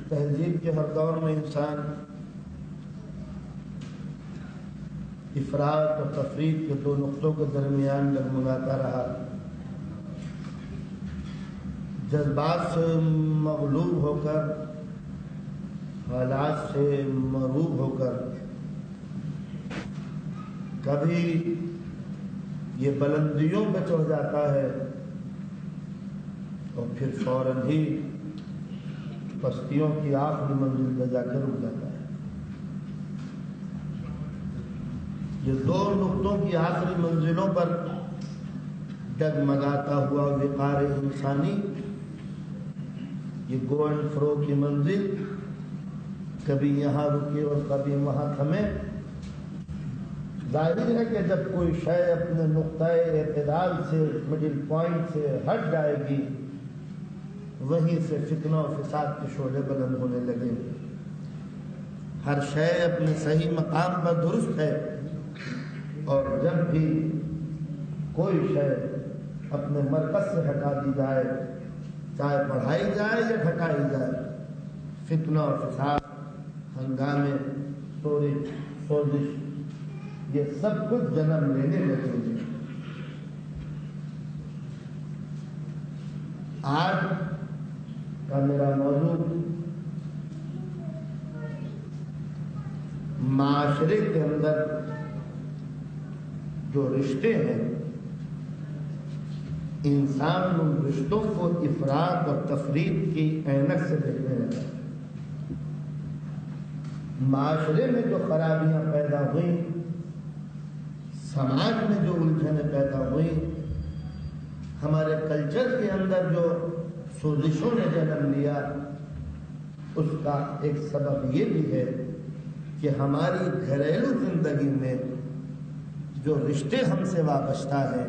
تہذیب کے ہر دور میں انسان افراط اور تفریط کے دو نقطوں کے درمیان ڈگمگاتا رہا. جذبات سے مغلوب ہو کر، حالات سے مغلوب ہو کر کبھی یہ بلندیوں پہ چڑھ جاتا ہے اور پھر فوراً ہی پستیوں کی آخری منزل پہ جا کے رک جاتا ہے. یہ دو نقطوں کی آخری منزلوں پر ڈگمگاتا ہوا وقار انسانی، یہ گو اینڈ فرو کی منزل کبھی یہاں رکے اور کبھی وہاں تھمے. ظاہر ہے کہ جب کوئی شے اپنے نقطۂ اعتدال سے، مڈل پوائنٹ سے ہٹ جائے گی، وہیں سے فتنہ و فساد کے شعلے بلند ہونے لگیں گے. ہر شے اپنے صحیح مقام پر درست ہے، اور جب بھی کوئی شے اپنے مرکز سے ہٹا دی جائے، چاہے پڑھائی جائے یا ہٹائی جائے، فتنہ و فساد، ہنگامے، سوزش، یہ سب کچھ جنم لینے لگے گے. آج کا میرا موضوع معاشرے کے اندر جو رشتے ہیں، انسان ان رشتوں کو افراط اور تفریط کی عینک سے دیکھنے لگا. معاشرے میں جو خرابیاں پیدا ہوئیں، سماج میں جو الجھنیں پیدا ہوئیں، ہمارے کلچر کے اندر جو سوزشوں نے جنم لیا، اس کا ایک سبب یہ بھی ہے کہ ہماری گھریلو زندگی میں جو رشتے ہم سے وابستہ ہیں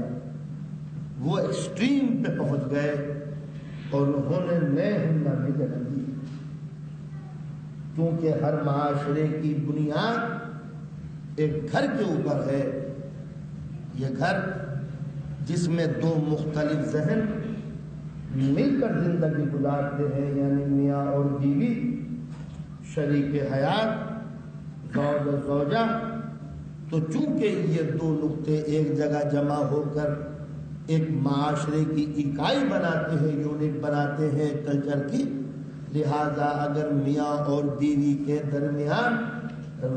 وہ ایکسٹریم پہ پہنچ گئے اور انہوں نے نئے ہنگامے جنم دیے. کیونکہ ہر معاشرے کی بنیاد ایک گھر کے اوپر ہے. یہ گھر جس میں دو مختلف ذہن مل کر زندگی گزارتے ہیں، یعنی میاں اور بیوی، شریک حیات، زوج و زوجہ، تو چونکہ یہ دو نقطے ایک جگہ جمع ہو کر ایک معاشرے کی اکائی بناتے ہیں، یونٹ بناتے ہیں کلچر کی، لہذا اگر میاں اور بیوی کے درمیان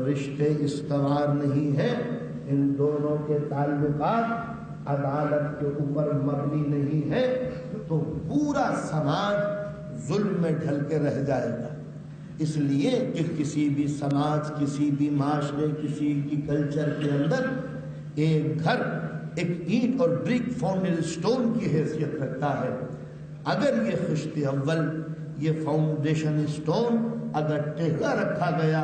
رشتے استوار نہیں ہیں، ان دونوں کے تعلقات عدالت کے اوپر مبنی نہیں ہے، تو پورا سماج ظلم میں ڈھل کے رہ جائے گا. اس لیے کہ کسی بھی سماج، کسی بھی معاشرے، کسی بھی کلچر کے اندر ایک گھر ایک اینٹ اور برک فاؤنڈیشن سٹون کی حیثیت رکھتا ہے. اگر یہ خشت اول، یہ فاؤنڈیشن سٹون اگر ٹیڑھا رکھا گیا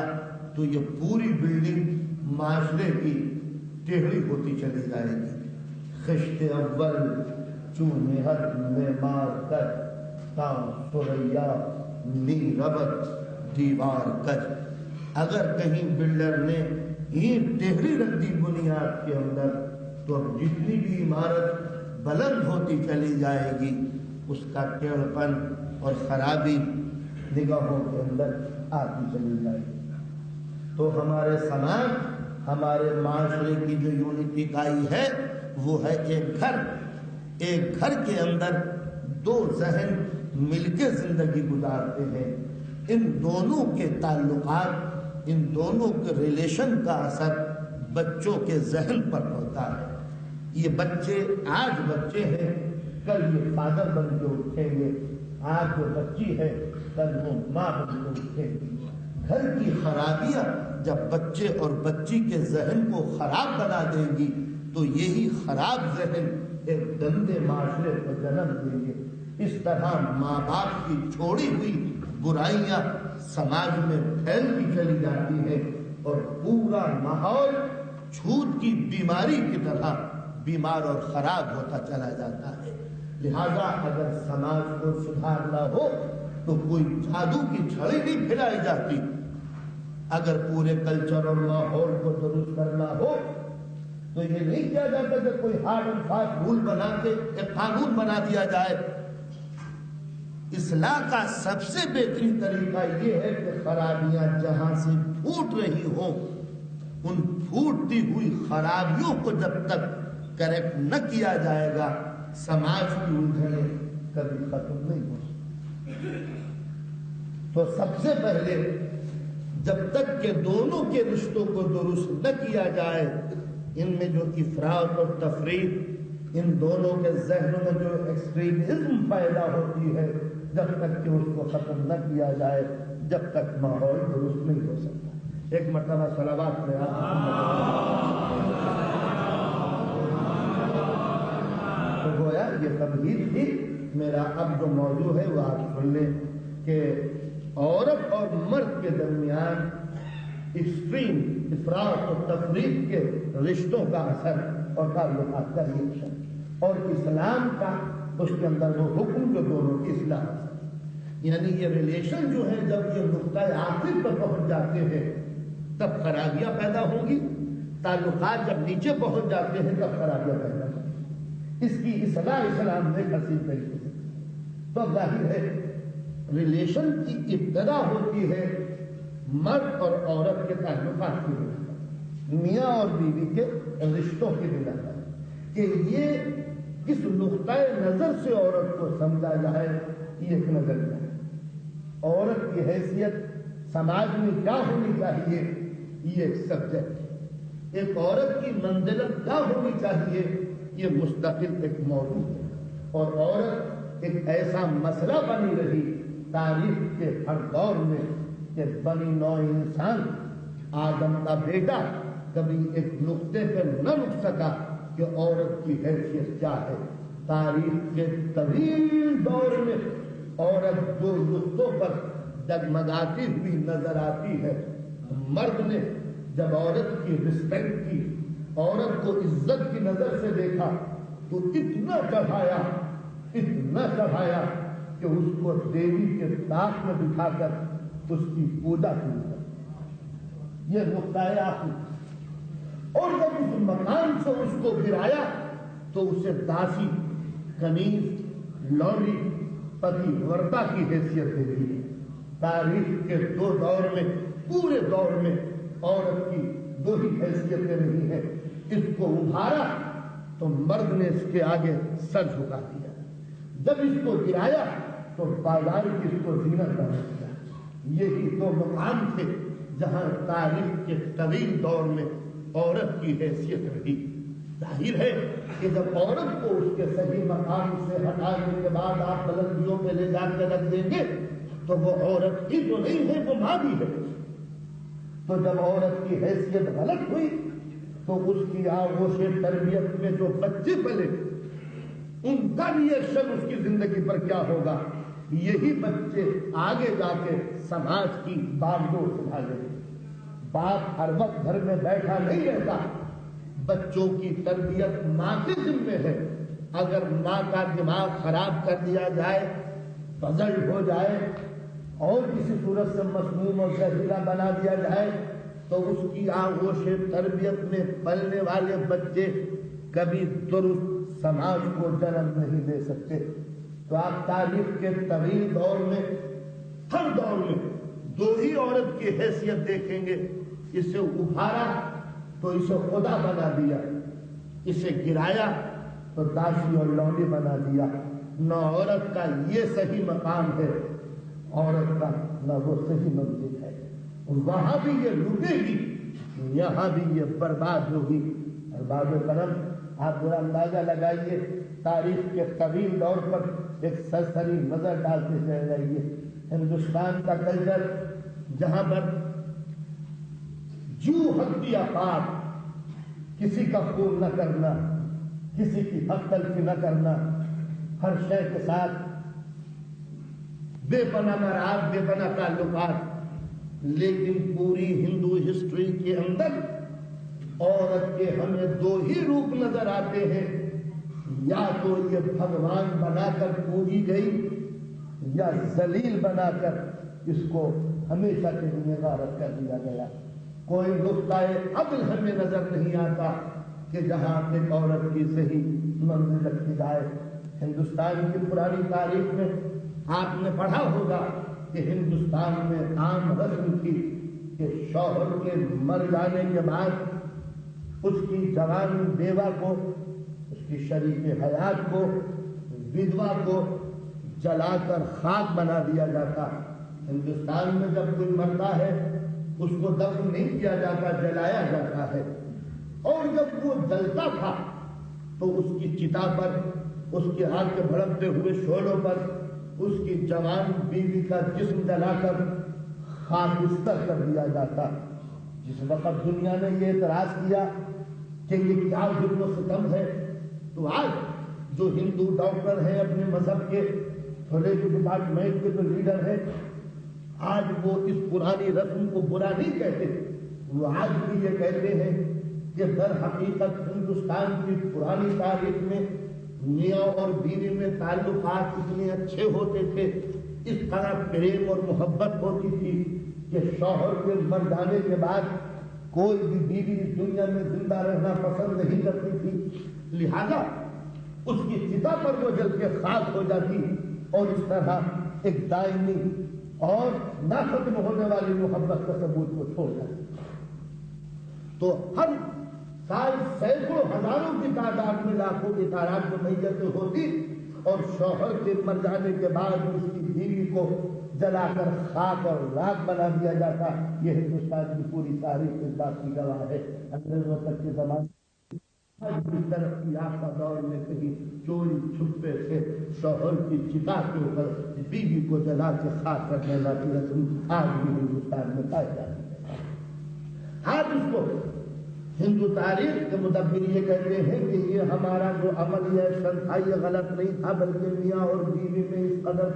تو یہ پوری بلڈنگ معاشرے کی ٹیڑھی ہوتی چلی جائے گی. خشت اول چون ہر معمار کر، تا سریا نی ربط دیوار کج. اگر کہیں بلڈر نے اینٹ ٹیڑھی رکھ دی بنیاد کے اندر تو اب جتنی بھی عمارت بلند ہوتی چلی جائے گی، اس کا ٹیڑھپن اور خرابی نگاہوں کے اندر آتی چلی جائے گی. تو ہمارے سماج، ہمارے معاشرے کی جو یونٹ اکائی ہے وہ ہے ایک گھر. ایک گھر کے اندر دو ذہن مل کے زندگی گزارتے ہیں. ان دونوں کے تعلقات، ان دونوں کے ریلیشن کا اثر بچوں کے ذہن پر ہوتا ہے. یہ بچے آج بچے ہیں، کل یہ فادر بن کے اٹھیں گے. آج جو بچی ہے کل وہ ماں بن کے اٹھے گی. گھر کی خرابیاں جب بچے اور بچی کے ذہن کو خراب بنا دے گی تو یہی خراب ذہن ایک گندے معاشرے کو جنم دیں گے. اس طرح ماں باپ کی چھوڑی ہوئی برائیاں سماج میں پھیلتی چلی جاتی ہیں اور پورا ماحول چھوت کی بیماری کی طرح بیمار اور خراب ہوتا چلا جاتا ہے. لہذا اگر سماج کو سدھارنا ہو تو کوئی جادو کی چھڑی نہیں پھیلائی جاتی. اگر پورے کلچر اور ماحول کو درست کرنا ہو تو یہ نہیں کیا جاتا کہ کوئی ہارڈ اینڈ فاسٹ رول بنا کے ایک قانون بنا دیا جائے اصلاح کا سب سے بہترین طریقہ یہ ہے کہ خرابیاں جہاں سے پھوٹ رہی ہوں ان پھوٹتی ہوئی خرابیوں کو جب تک کریکٹ نہ کیا جائے گا سماج کی الجھنیں کبھی ختم نہیں ہو سکتی۔ تو سب سے پہلے جب تک کہ دونوں کے رشتوں کو درست نہ کیا جائے، ان میں جو افراط اور تفریط، ان دونوں کے ذہنوں میں جو ایکسٹریمزم پیدا ہوتی ہے، جب تک کہ اس کو ختم نہ کیا جائے جب تک ماحول درست نہیں ہو سکتا۔ ایک مرتبہ صلوات میں تو گویا یہ تمہید تھی۔ میرا اب جو موضوع ہے وہ آپ سن لیں کہ عورت اور مرد کے درمیان ایکسٹریم افراط اور تفریط کے رشتوں کا اثر اور تعلقات کا ریئیکشن، اور اسلام کا اس کے اندر وہ حکم جو دونوں کی اصلاح، یعنی یہ ریلیشن جو ہے جب یہ نقطۂ آخر پر پہنچ جاتے ہیں تب خرابیاں پیدا ہوں گی، تعلقات جب نیچے پہنچ جاتے ہیں تب خرابیاں پیدا ہوں گی۔ اس کی اصلاح اسلام نے حسین طریقے سے، تو ظاہر ہے ریلیشن کی ابتدا ہوتی ہے مرد اور عورت کے تعلقات کی بنا پر، میاں اور بیوی کے رشتوں کی بنا پر، کہ یہ کس نقطۂ نظر سے عورت کو سمجھا جائے، یہ ایک نظریہ ہے۔ عورت کی حیثیت سماج میں کیا ہونی چاہیے، یہ ایک سبجیکٹ ہے۔ ایک عورت کی منزلت کیا ہونی چاہیے، یہ مستقل ایک موضوع ہے۔ اور عورت ایک ایسا مسئلہ بنی رہی تاریخ کے ہر دور میں کہ بنی نوع انسان آدم کا بیٹا کبھی ایک نقطے پہ نہ رک سکا کہ عورت کی حیثیت کیا ہے۔ تاریخ کے طویل دور میں عورت دو نقطوں پر ڈگمگاتی ہوئی نظر آتی ہے۔ مرد نے جب عورت کی رسپیکٹ کی، عورت کو عزت کی نظر سے دیکھا تو اتنا چڑھایا کہ اس کو دیوی کے طاق میں بٹھا کر اس کی پوجا کی۔ یہ نقطۂ آخر، اور جب اس مقام سے اس کو گرایا تو اسے داسی، کنیز، لونڈی، پتی ورتا کی حیثیت دے دی۔ تاریخ کے دو دور میں، پورے دور میں عورت کی دو ہی حیثیتیں رہی ہیں۔ اس کو ابھارا تو مرد نے اس کے آگے سر جھکا دیا، جب اس کو گرایا تو بازار کی اس کو زینت بنا دیا۔ یہی دو مقام تھے جہاں تاریخ کے طویل دور میں عورت کی حیثیت رہی۔ ظاہر ہے کہ جب عورت کو اس کے صحیح مقام سے ہٹانے کے بعد آپ بلندیوں پہ لے جا کے رکھ دیں گے تو وہ عورت ہی تو نہیں ہے، وہ ماں بھی ہے۔ تو جب عورت کی حیثیت غلط ہوئی تو اس کی آغوش تربیت میں جو بچے پلے ان کا ریئیکشن اس کی زندگی پر کیا ہوگا، یہی بچے آگے جا کے سماج کی باغ ڈور سنبھالیں گے۔ باپ ہر وقت گھر میں بیٹھا نہیں رہتا، بچوں کی تربیت ماں کے ذمہ ہے۔ اگر ماں کا دماغ خراب کر دیا جائے، پزل ہو جائے اور کسی صورت سے مسموم اور زہریلا بنا دیا جائے تو اس کی آغوش تربیت میں پلنے والے بچے کبھی درست سماج کو جنم نہیں دے سکتے۔ تو آپ تاریخ کے طویل دور میں، ہر دور میں دو ہی عورت کی حیثیت دیکھیں گے۔ اسے ابھارا تو اسے خدا بنا دیا، اسے گرایا تو داسی اور لونڈی بنا دیا۔ نہ عورت کا یہ صحیح مقام ہے، عورت کا نہ وہ صحیح منزل ہے۔ وہاں بھی یہ لوٹے گی، یہاں بھی یہ برباد ہوگی۔ ارباب کرم، آپ ذرا اندازہ لگائیے، تاریخ کے طویل دور پر ایک سرسری نظر ڈالتے چلے جائیے۔ ہندوستان کا کلچر جہاں پر جو حد پات، کسی کا خون نہ کرنا، کسی کی حق تلفی نہ کرنا، ہر شے کے ساتھ بے پناہ مراد، بے پناہ تعلقات، لیکن پوری ہندو ہسٹری کے اندر عورت کے ہمیں دو ہی روپ نظر آتے ہیں، یا تو یہ بھگوان بنا کر پوجی گئی یا ذلیل بنا کر اس کو ہمیشہ کے لیے غارت کر دیا گیا۔ کوئی نقطۂ عدل ہمیں نظر نہیں آتا کہ جہاں ایک عورت کی صحیح منزل رکھی جائے۔ ہندوستان کی پرانی تاریخ میں آپ نے پڑھا ہوگا کہ ہندوستان میں عام رسم تھی کہ شوہر کے مر جانے کے بعد اس کی جوان بیوہ کو، اس کی شریک حیات کو، ودوا کو جلا کر خاک بنا دیا جاتا۔ ہندوستان میں جب کوئی مرتا ہے اس کو دفن نہیں کیا جاتا، جلایا جاتا ہے، اور جب وہ جلتا تھا تو اس کی چتا پر، اس کے آگ کے بھڑکتے ہوئے شعلوں پر اس کی جوان بیوی کا جسم جلا کر خاکستر کر دیا جاتا۔ جس وقت دنیا نے یہ اعتراض کیا کہ یہ کیا ظلم و ستم ہے، تو آج جو ہندو ڈاکٹر ہیں اپنے مذہب کے ریڈیو ڈپارٹمنٹ کے جو لیڈر ہیں، آج وہ اس پرانی رسم کو برا نہیں کہتے، وہ آج بھی یہ کہتے ہیں کہ در حقیقت ہندوستان کی پرانی تاریخ میں میاں اور بیوی میں تعلقات اتنے اچھے ہوتے تھے، اس طرح پریم اور محبت ہوتی تھی کہ شوہر کے مر جانے کے بعد کوئی بھی بیوی اس دنیا میں زندہ رہنا پسند نہیں کرتی تھی، لہذا اس کی چتا پر وہ جل کے خاک ہو جاتی اور اس طرح ایک دائمی اور نہ ختم ہونے والی محبت کا ثبوت کو چھوڑ جاتی۔ تو ہر سال سینکڑوں ہزاروں کی تعداد میں، لاکھوں کی تعداد میں میتیں ہوتی اور شوہر کے مر جانے کے بعد اس کی بیوی کو جلا کر خاک اور راکھ بنا دیا جاتا۔ یہ ہندوستان کی پوری تاریخ اس بات کی گواہ ہے۔ انگریزوں تک کے زمانے آج بھی ترقی یافتہ دور میں کہیں چوری چھپے سے شوہر کی چتا کے اوپر بیوی کو جلا کے خاک کرنے والی رسم آج بھی ہندوستان میں پائی جاتی ہے۔ آج اس کو ہندو تاریخ کے مدبر یہ کہتے ہیں کہ یہ ہمارا جو عمل ایکشن تھا یہ غلط نہیں تھا، بلکہ میاں اور بیوی میں اس قدر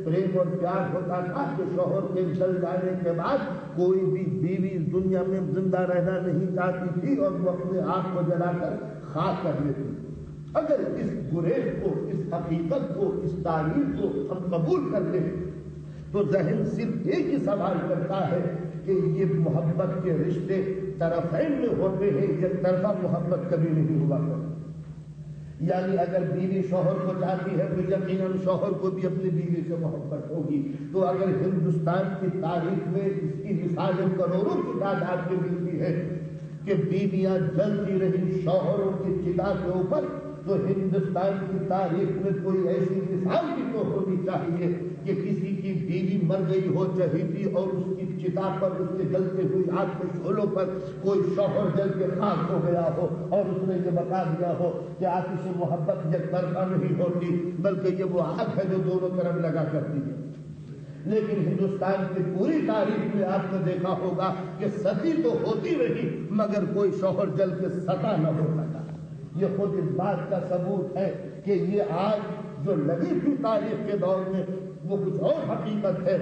پریم اور پیار ہوتا تھا کہ شوہر کے جل جانے کے بعد کوئی بھی بیوی اس دنیا میں زندہ رہنا نہیں چاہتی تھی اور وہ اپنے آپ کو جلا کر خاک کر لیتی۔ اگر اس گریز کو، اس حقیقت کو، اس تاریخ کو ہم قبول کر لیں تو ذہن صرف ایک ہی سوال کرتا ہے کہ یہ محبت کے رشتے طرفین میں ہوتے ہیں، یہ طرفہ محبت کبھی نہیں ہوا کرتی۔ یعنی اگر بیوی شوہر کو چاہتی ہے تو یقیناً شوہر کو بھی اپنی بیوی سے محبت ہوگی۔ تو اگر ہندوستان کی تاریخ میں اس کی مثالیں کروڑوں کی تعداد میں ملتی ہے کہ بیویاں جلتی رہی شوہروں کی چتا کے اوپر، تو ہندوستان کی تاریخ میں کوئی ایسی مثال بھی تو ہونی چاہیے کہ کسی کی بیوی مر گئی ہو چہیتی اور اس کی چتا پر، اس کے جلتے ہوئی آگ کے شعلوں پر کوئی شوہر جل کے خاک ہو گیا ہو اور اس نے یہ بتا دیا ہو کہ آتش محبت یک طرفہ نہیں ہوتی بلکہ یہ وہ آگ ہے جو دونوں طرف لگا کرتی ہے۔ لیکن ہندوستان کی پوری تاریخ میں آپ نے دیکھا ہوگا کہ ستی تو ہوتی رہی مگر کوئی شوہر جل کے ستا نہ ہو سکا۔ یہ خود اس بات کا ثبوت ہے کہ یہ آج جو لگی تھی تاریخ کے دور میں وہ کچھ اور حقیقت ہے۔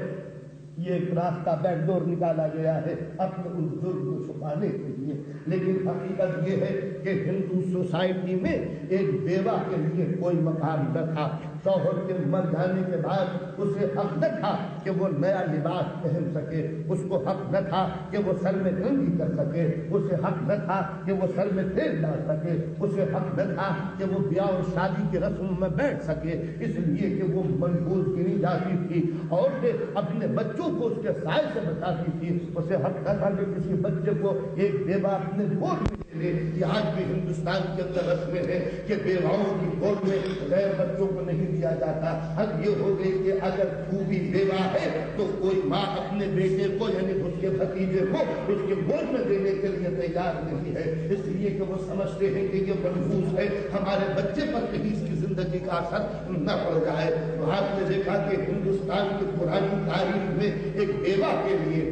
یہ ایک راستہ بیک ڈور نکالا گیا ہے اپنے ان جرم کو چھپانے کے لیے، لیکن حقیقت یہ ہے کہ ہندو سوسائٹی میں ایک بیوہ کے لیے کوئی مقام نہ تھا۔ شوہر کے مر جانے کے بعد اسے حق نہ تھا کہ وہ نیا لباس پہن سکے، اس کو حق نہ تھا کہ وہ سر میں کنگھی کر سکے، اسے حق نہ تھا کہ وہ سر میں تیل ڈال سکے، اسے حق نہ تھا کہ وہ بیاہ اور شادی کی رسم میں بیٹھ سکے، اس لیے کہ وہ منحوس گنی جاتی تھی۔ عورتیں اپنے بچوں کو اس کے سائے سے بچاتی تھی، اسے حق نہ تھا کہ کسی بچے کو ایک بیوہ اپنے گود میں لے لے۔ یہ آج بھی ہندوستان کے اندر رسمیں ہیں کہ بیواؤں کی گود میں غیر بچوں کو نہیں دیا جاتا۔ حد یہ ہو گئی کہ اگر تو بھی بیوہ ہے تو کوئی ماں اپنے بیٹے کو یعنی اس کے بھتیجے کو اس کے گود میں دینے کے لیے تیار نہیں ہے، اس لیے کہ وہ سمجھتے ہیں کہ یہ منحوس ہے، ہمارے بچے پر کہیں اس کی زندگی کا اثر نہ پڑ جائے۔ تو آپ نے دیکھا کہ ہندوستان کی پرانی تاریخ میں ایک بیوہ کے لیے،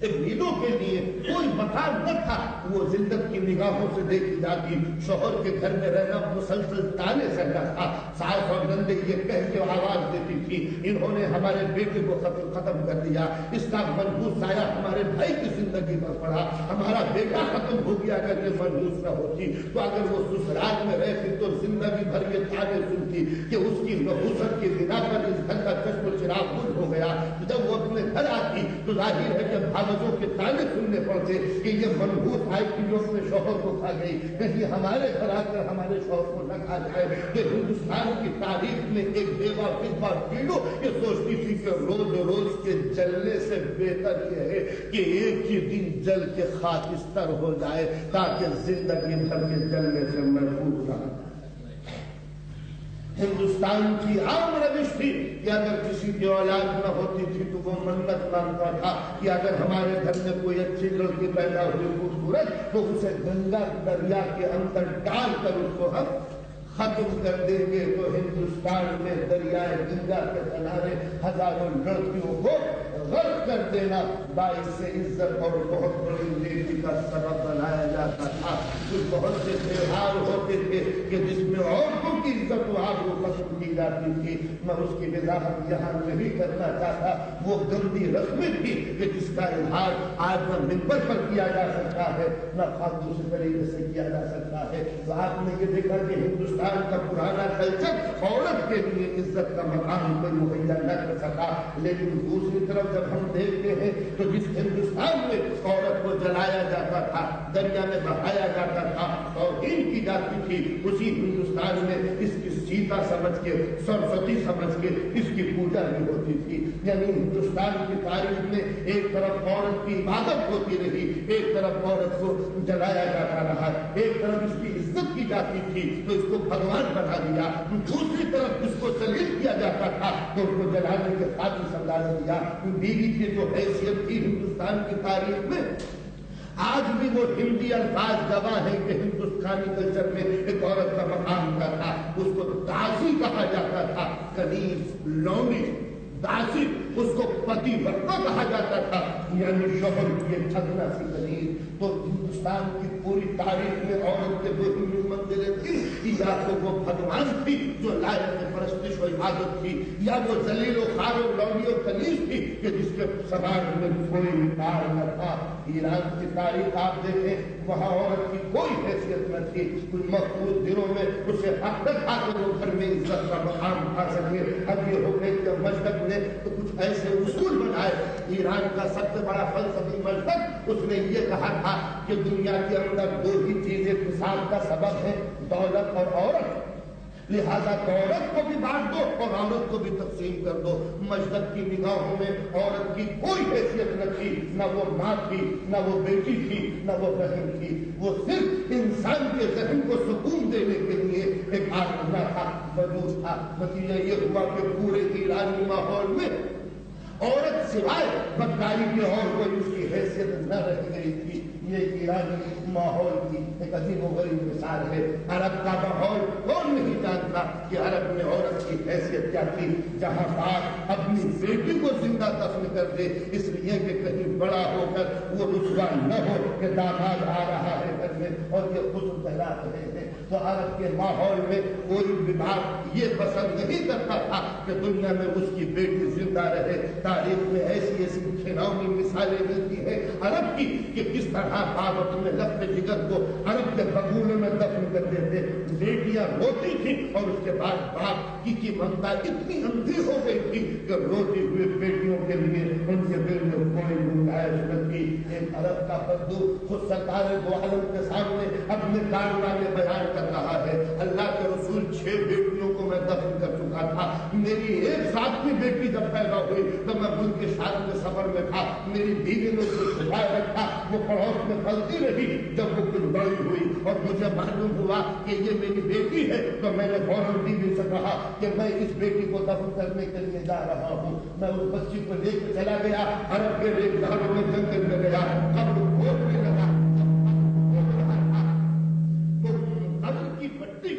ایک ویدوں کے لیے کوئی مکان نہ تھا، وہ ذلت کی نگاہوں سے دیکھی جاتی۔ شوہر کے گھر میں رہنا مسلسل تانے سہنا تھا۔ ساس اور نندے یہ کہہ کے آواز دیتی تھی انہوں نے ہمارے بیٹے کو ختم کر دیا، اس کا منحوس سایہ ہمارے بھائی کی زندگی پر پڑا، ہمارا بیٹا ختم ہو گیا۔ اگر یہ منحوس نہ ہوتی تو اگر وہ سسرال میں رہتی تو زندگی بھر یہ تانے سنتی کہ اس کی نحوست کی بنا پر اس گھر کا چشم و چراغ گل ہو گیا۔ جب وہ اپنے گھر آتی تو ظاہر ہے کہ بھاوزوں کے تانے سننے پڑتے کہ یہ منحوس آئی کہ جو اپنے شوہر کو کھا گئی، کہیں ہمارے گھر آ کر ہمارے شوہر کو نہ کھا جائے۔ کہ ہندوستان کی تاریخ میں ایک بیوہ فدوہ بیڑو یہ سوچتی تھی کہ روز روز کے جلنے سے بہتر یہ ہے کہ ایک ہی دن جل کے خاکستر ہو جائے تاکہ زندگی بھر کے جلنے سے محفوظ رہا۔ ہندوستان کی عام روش تھی کہ اگر کسی کی اولاد نہ ہوتی تھی تو وہ منت مانگتا تھا کہ اگر ہمارے گھر میں کوئی اچھی لڑکی پیدا ہوئی خوبصورت تو اسے گنگا دریا کے اندر ڈال کر اس کو ہم ختم کر دیں گے۔ تو ہندوستان میں دریائے گنگا کے کنارے ہزاروں لڑکیوں کو غرق کر دینا باعث سے عزت اور بہت بڑی نیکی کا سبب بنایا جاتا تھا۔ کچھ بہت سے تہوار ہوتے تھے کہ جس میں عورتوں کی عزت و آبرو ختم کی جاتی تھی، میں اس کی وضاحت یہاں نہیں کرنا چاہتا۔ وہ گندی رسمیں تھی کہ جس کا اظہار آج نہ منبر پر کیا جا سکتا ہے نہ دوسرے طریقے سے کیا جا سکتا ہے۔ تو آپ نے یہ دیکھا کہ ہندوستان کا پرانا کلچر عورت کے لیے عزت کا مقام کوئی مہیا نہ کر سکا، لیکن دوسری طرف جب ہم دیکھتے ہیں تو جس ہندوستان میں عورت کو جلایا جاتا تھا، دریا میں بہایا جاتا تھا، توہین کی جاتی تھی، اسی ہندوستان میں اس کی سیتا سمجھ کے، سرسوتی سمجھ کے اس کی پوجا بھی ہوتی تھی۔ یعنی ہندوستان کی تاریخ میں ایک طرف عورت کی عبادت ہوتی رہی، ایک طرف عورت کو جلایا جاتا رہا، ایک طرف اس کی عزت کی جاتی تھی تو اس کو بھگوان بنا دیا، دوسری طرف جس کو ذلیل کیا جاتا تھا تو اس کو جلانے کے قابل سمجھا دیا۔ بیوی کی جو حیثیت تھی ہندوستان کی تاریخ میں، آج بھی وہ ہندی الفاظ گواہ ہیں کہ ہندوستانی کلچر میں ایک عورت کا مقام کا تھا، اس کو داسی کہا جاتا تھا، کنیز، لونڈی، داسی، اس کو پتی ورتا کہا جاتا تھا، یعنی شوہر کی ٹھگنا سی کنیز۔ تو ہندوستان کی پوری تاریخ میں عورت کے دو ہی منزلیں تھی، یا تو وہ بھگوان تھی جو لائق پرستش و عبادت تھی، یا وہ ذلیل و خوار و لونڈی و کنیز تھی کہ جس کے سماج میں کوئی مقدار نہ تھا۔ ایران کی تاریخ آپ دیکھیں، وہاں عورت کی کوئی حیثیت نہ تھی، کچھ محفوظ دنوں میں اسے حق تک آ کے وہ گھر میں عزت کا مقام پا سکے۔ اب یہ ہو گئی کہ مذہب نے تو کچھ ایسے اصول بنائے۔ ایران کا سب سے بڑا فلسفی مذہب، اس نے یہ کہا تھا کہ دنیا کے اندر دو ہی چیزیں فساد کا سبب ہے، دولت اور عورت، لہذا دولت کو بھی بانٹ دو اور عورت کو بھی تقسیم کر دو۔ مذہب کی نگاہوں میں عورت کی کوئی حیثیت نہ تھی، نہ وہ ماں تھی، نہ وہ بیٹی تھی، نہ وہ بہن تھی، وہ صرف انسان کے ذہن کو سکون دینے کے لیے ایک آرزو تھا، وجود تھا۔ نتیجہ یہ ہوا کہ پورے ایرانی ماحول میں عورت سوائے بدکاری کے اور کوئی اس کی حیثیت نہ رہ گئی تھی۔ یہ ایرانی ماحول کی ایک عظیم و غریب مثال ہے۔ عرب کا ماحول کون نہیں جانتا کہ عرب میں عورت کی حیثیت کیا تھی، جہاں باپ اپنی بیٹی کو زندہ دفن کر دے اس لیے کہ کہیں بڑا ہو کر وہ رسوا نہ ہو کہ داماد آ رہا ہے گھر میں اور یہ خود پھیلا رہے ہیں۔ تو عرب کے ماحول میں کوئی بھی باپ یہ پسند نہیں کرتا تھا کہ دنیا میں اس کی بیٹی زندہ رہے۔ تاریخ میں ایسی ایسی کھلونی مثالیں ملتی ہیں عرب کی کہ کس طرح باپ اپنے لفظ جگر کو عرب کے بگولوں میں دفن کر دیتے، بیٹیاں روتی تھیں اور اس کے بعد باپ کی ممتا اتنی اندھی ہو گئی تھی کہ روتی ہوئے بیٹیوں کے لیے ان کے دل میں کوئی گنجائش نہ تھی۔ ایک عرب کا بدو خود سرکار دو عالم کے سامنے اپنے کارنامے بیان کر رہا ہے، اللہ کے رسول 6 بیٹیوں کو میں دفن کر چکا تھا، میری ایک ساتویں بیٹی جب پیدا ہوئی تو میں ملک کے شادی کے سفر میں تھا، میری بیوی نے اسے چھپائے رکھا، وہ پڑوس میں پلتی رہی، جب وہ کچھ بڑی ہوئی اور مجھے معلوم ہوا کہ یہ میری بیٹی ہے تو میں نے فوراً بیوی سے کہا کہ میں اس بیٹی کو دفن کرنے کے لیے جا رہا ہوں۔ میں اس بچی کو لے کے چلا گیا، عرب کے ایک گھروں میں جنگل میں گیا، قبر کھودنے لگا تو قبر کی مٹی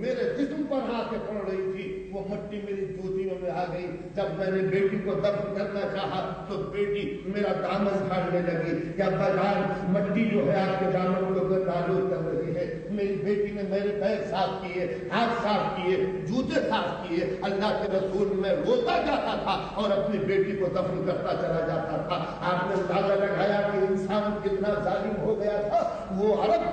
میرے جسم پر آ کے پڑ رہی تھی، وہ مٹی میری جوتیوں میں آ گئی۔ جب میں نے بیٹی کو دفن کرنا چاہا تو بیٹی میرا دامن کھاڑنے لگی، کیا بازار مٹی جو ہے آپ کے دامن کو نالود کر رہی ہے۔ میری بیٹی نے میرے پیر صاف کیے، ہاتھ صاف کیے، جوتے صاف کیے۔ اللہ کے رسول میں روتا جاتا تھا اور اپنی بیٹی کو دفن کرتا چلا جاتا تھا۔ آپ نے اندازہ لگایا کہ انسان کتنا ظالم ہو گیا تھا۔ وہ عرب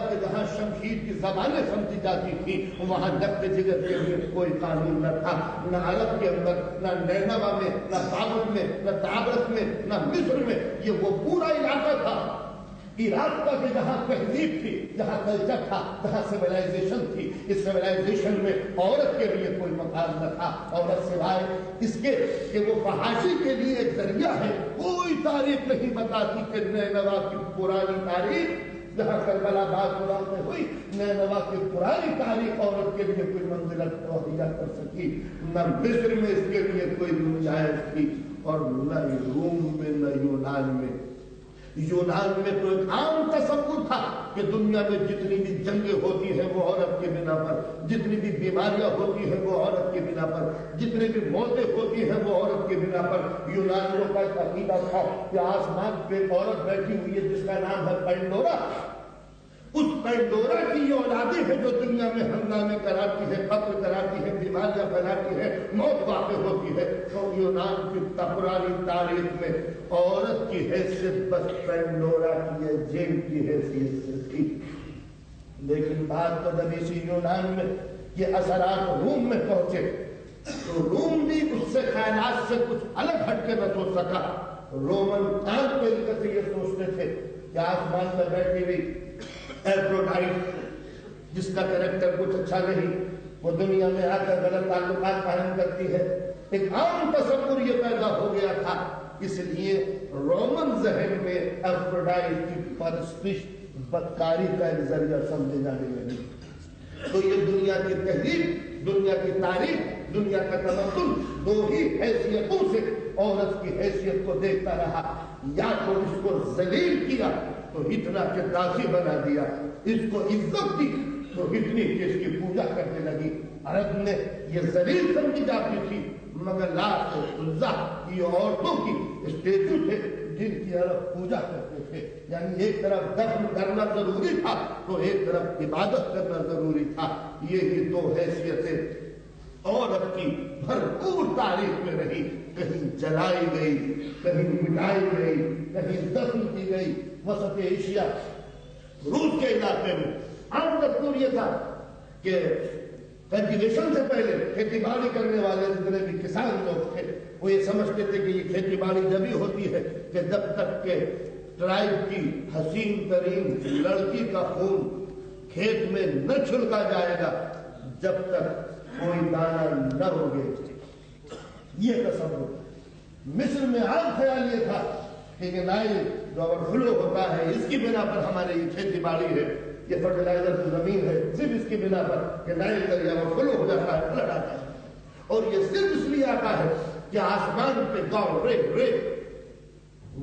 کے جہاں شمشیر کی زبانیں سمجھی جاتی تھی وہاں نقد جگر کے کوئی قانون نہ تھا، نہ عرب کے اندر، نہ نینوا میں، نہ بابل میں، نہ طرابلس میں نہ مصر میں، یہ وہ پورا علاقہ تھا عراق کا کہ جہاں تہذیب تھی، جہاں کلچر تھا، جہاں سیولائزیشن تھی. اس سیولائزیشن میں عورت کے لیے کوئی مقام نہ تھا. عورت سوائے اس کے کہ وہ فحاشی کے لیے ایک ذریعہ ہے. کوئی تاریخ نہیں بتاتی کہ نینوا کی پرانی تاریخ، جہاں کربلا بعد میں ہوئی، نینوا کی پرانی تاریخ عورت کے لیے کوئی منزلت مہیا کر سکی. نہ مصر میں اس کے لیے کوئی گنجائش تھی، اور نہ روم میں نہ یونان میں. یونان میں تو ایک عام تصور تھا کہ دنیا میں جتنی بھی جنگیں ہوتی ہیں وہ عورت کے بنا پر، جتنی بھی بیماریاں ہوتی ہیں وہ عورت کے بنا پر، جتنی بھی موتیں ہوتی ہیں وہ عورت کے بنا پر. یونانیوں کا عقیدہ تھا کہ آسمان پہ عورت بیٹھی ہوئی ہے جس کا نام ہے پینڈورا. اس پینڈورا کی یہ اولادیں ہیں جو دنیا میں ہنگامے کراتی ہے، قتل کراتی ہے، بیماریاں پھیلاتی ہے، موت واقع ہوتی ہے. تو یونان کی پرانی تاریخ میں عورت کی حیثیت بس پینڈورا کی ہے، جین کی حیثیت سے تھی. لیکن بعد کو جب اسی یونان میں یہ اثرات روم میں پہنچے تو روم بھی اس سے خیالات سے کچھ الگ ہٹ کے نہ سوچ سکا. رومن عام طریقے سے یہ سوچتے تھے کہ آسمان میں بیٹھی ہوئی ایفروڈائٹ جس کا کریکٹر کچھ اچھا نہیں، وہ دنیا میں آ کر غلط تعلقات قائم کرتی ہے. ایک عام تصور یہ پیدا ہو گیا تھا. اس لیے رومن ذہن میں ایفروڈائٹ کی پرستش بدکاری کا ایک ذریعہ سمجھے جانے لگی. تو یہ دنیا کی تہذیب، دنیا کی تاریخ، دنیا کا تمدن دو ہی حیثیتوں سے عورت کی حیثیت کو دیکھتا رہا. یا تو اس کو ذلیل کیا تو اتنا کہ داسی بنا دیا، اس کو عزت دی تو اتنی کہ اس کی پوجا کرنے لگی. عرب میں یہ ذلیل سمجھی جاتی تھی، مگر لات و عزا یہ عورتوں کی اسٹیچو تھے جن کی عرب پوجا کرتے تھے. یعنی ایک طرف دفن کرنا ضروری تھا تو ایک طرف عبادت کرنا ضروری تھا. یہی دو حیثیتیں عورت کی بھرپور تاریخ میں رہی. کہیں جلائی گئی، کہیں مٹائی گئی، کہیں دفن کی گئی. وسط ایشیا روس کے علاقے میں عام دستور یہ تھا کہ کلٹیویشن سے پہلے کھیتی باڑی کرنے والے جتنے بھی کسان لوگ تھے وہ یہ سمجھتے تھے کہ یہ کھیتی باڑی جب ہی ہوتی ہے کہ جب تک کہ ٹرائب کی حسین ترین لڑکی کا خون کھیت میں نہ چھلکا جائے گا جب تک کوئی دانہ نہ ہوگے. یہ تصور مصر میں عام خیال یہ تھا کہ نائل جو اوور فلو ہوتا ہے اس کی بنا پر ہمارے یہ کھیتی باڑی ہے، یہ فرٹیلائزر کی زمین ہے، صرف اس کی بنا پر کہ نائل دریا اوور فلو ہو جاتا ہے، فلڈ آتا ہے. اور یہ صرف اس لیے آتا ہے کہ آسمان پہ گاؤ رے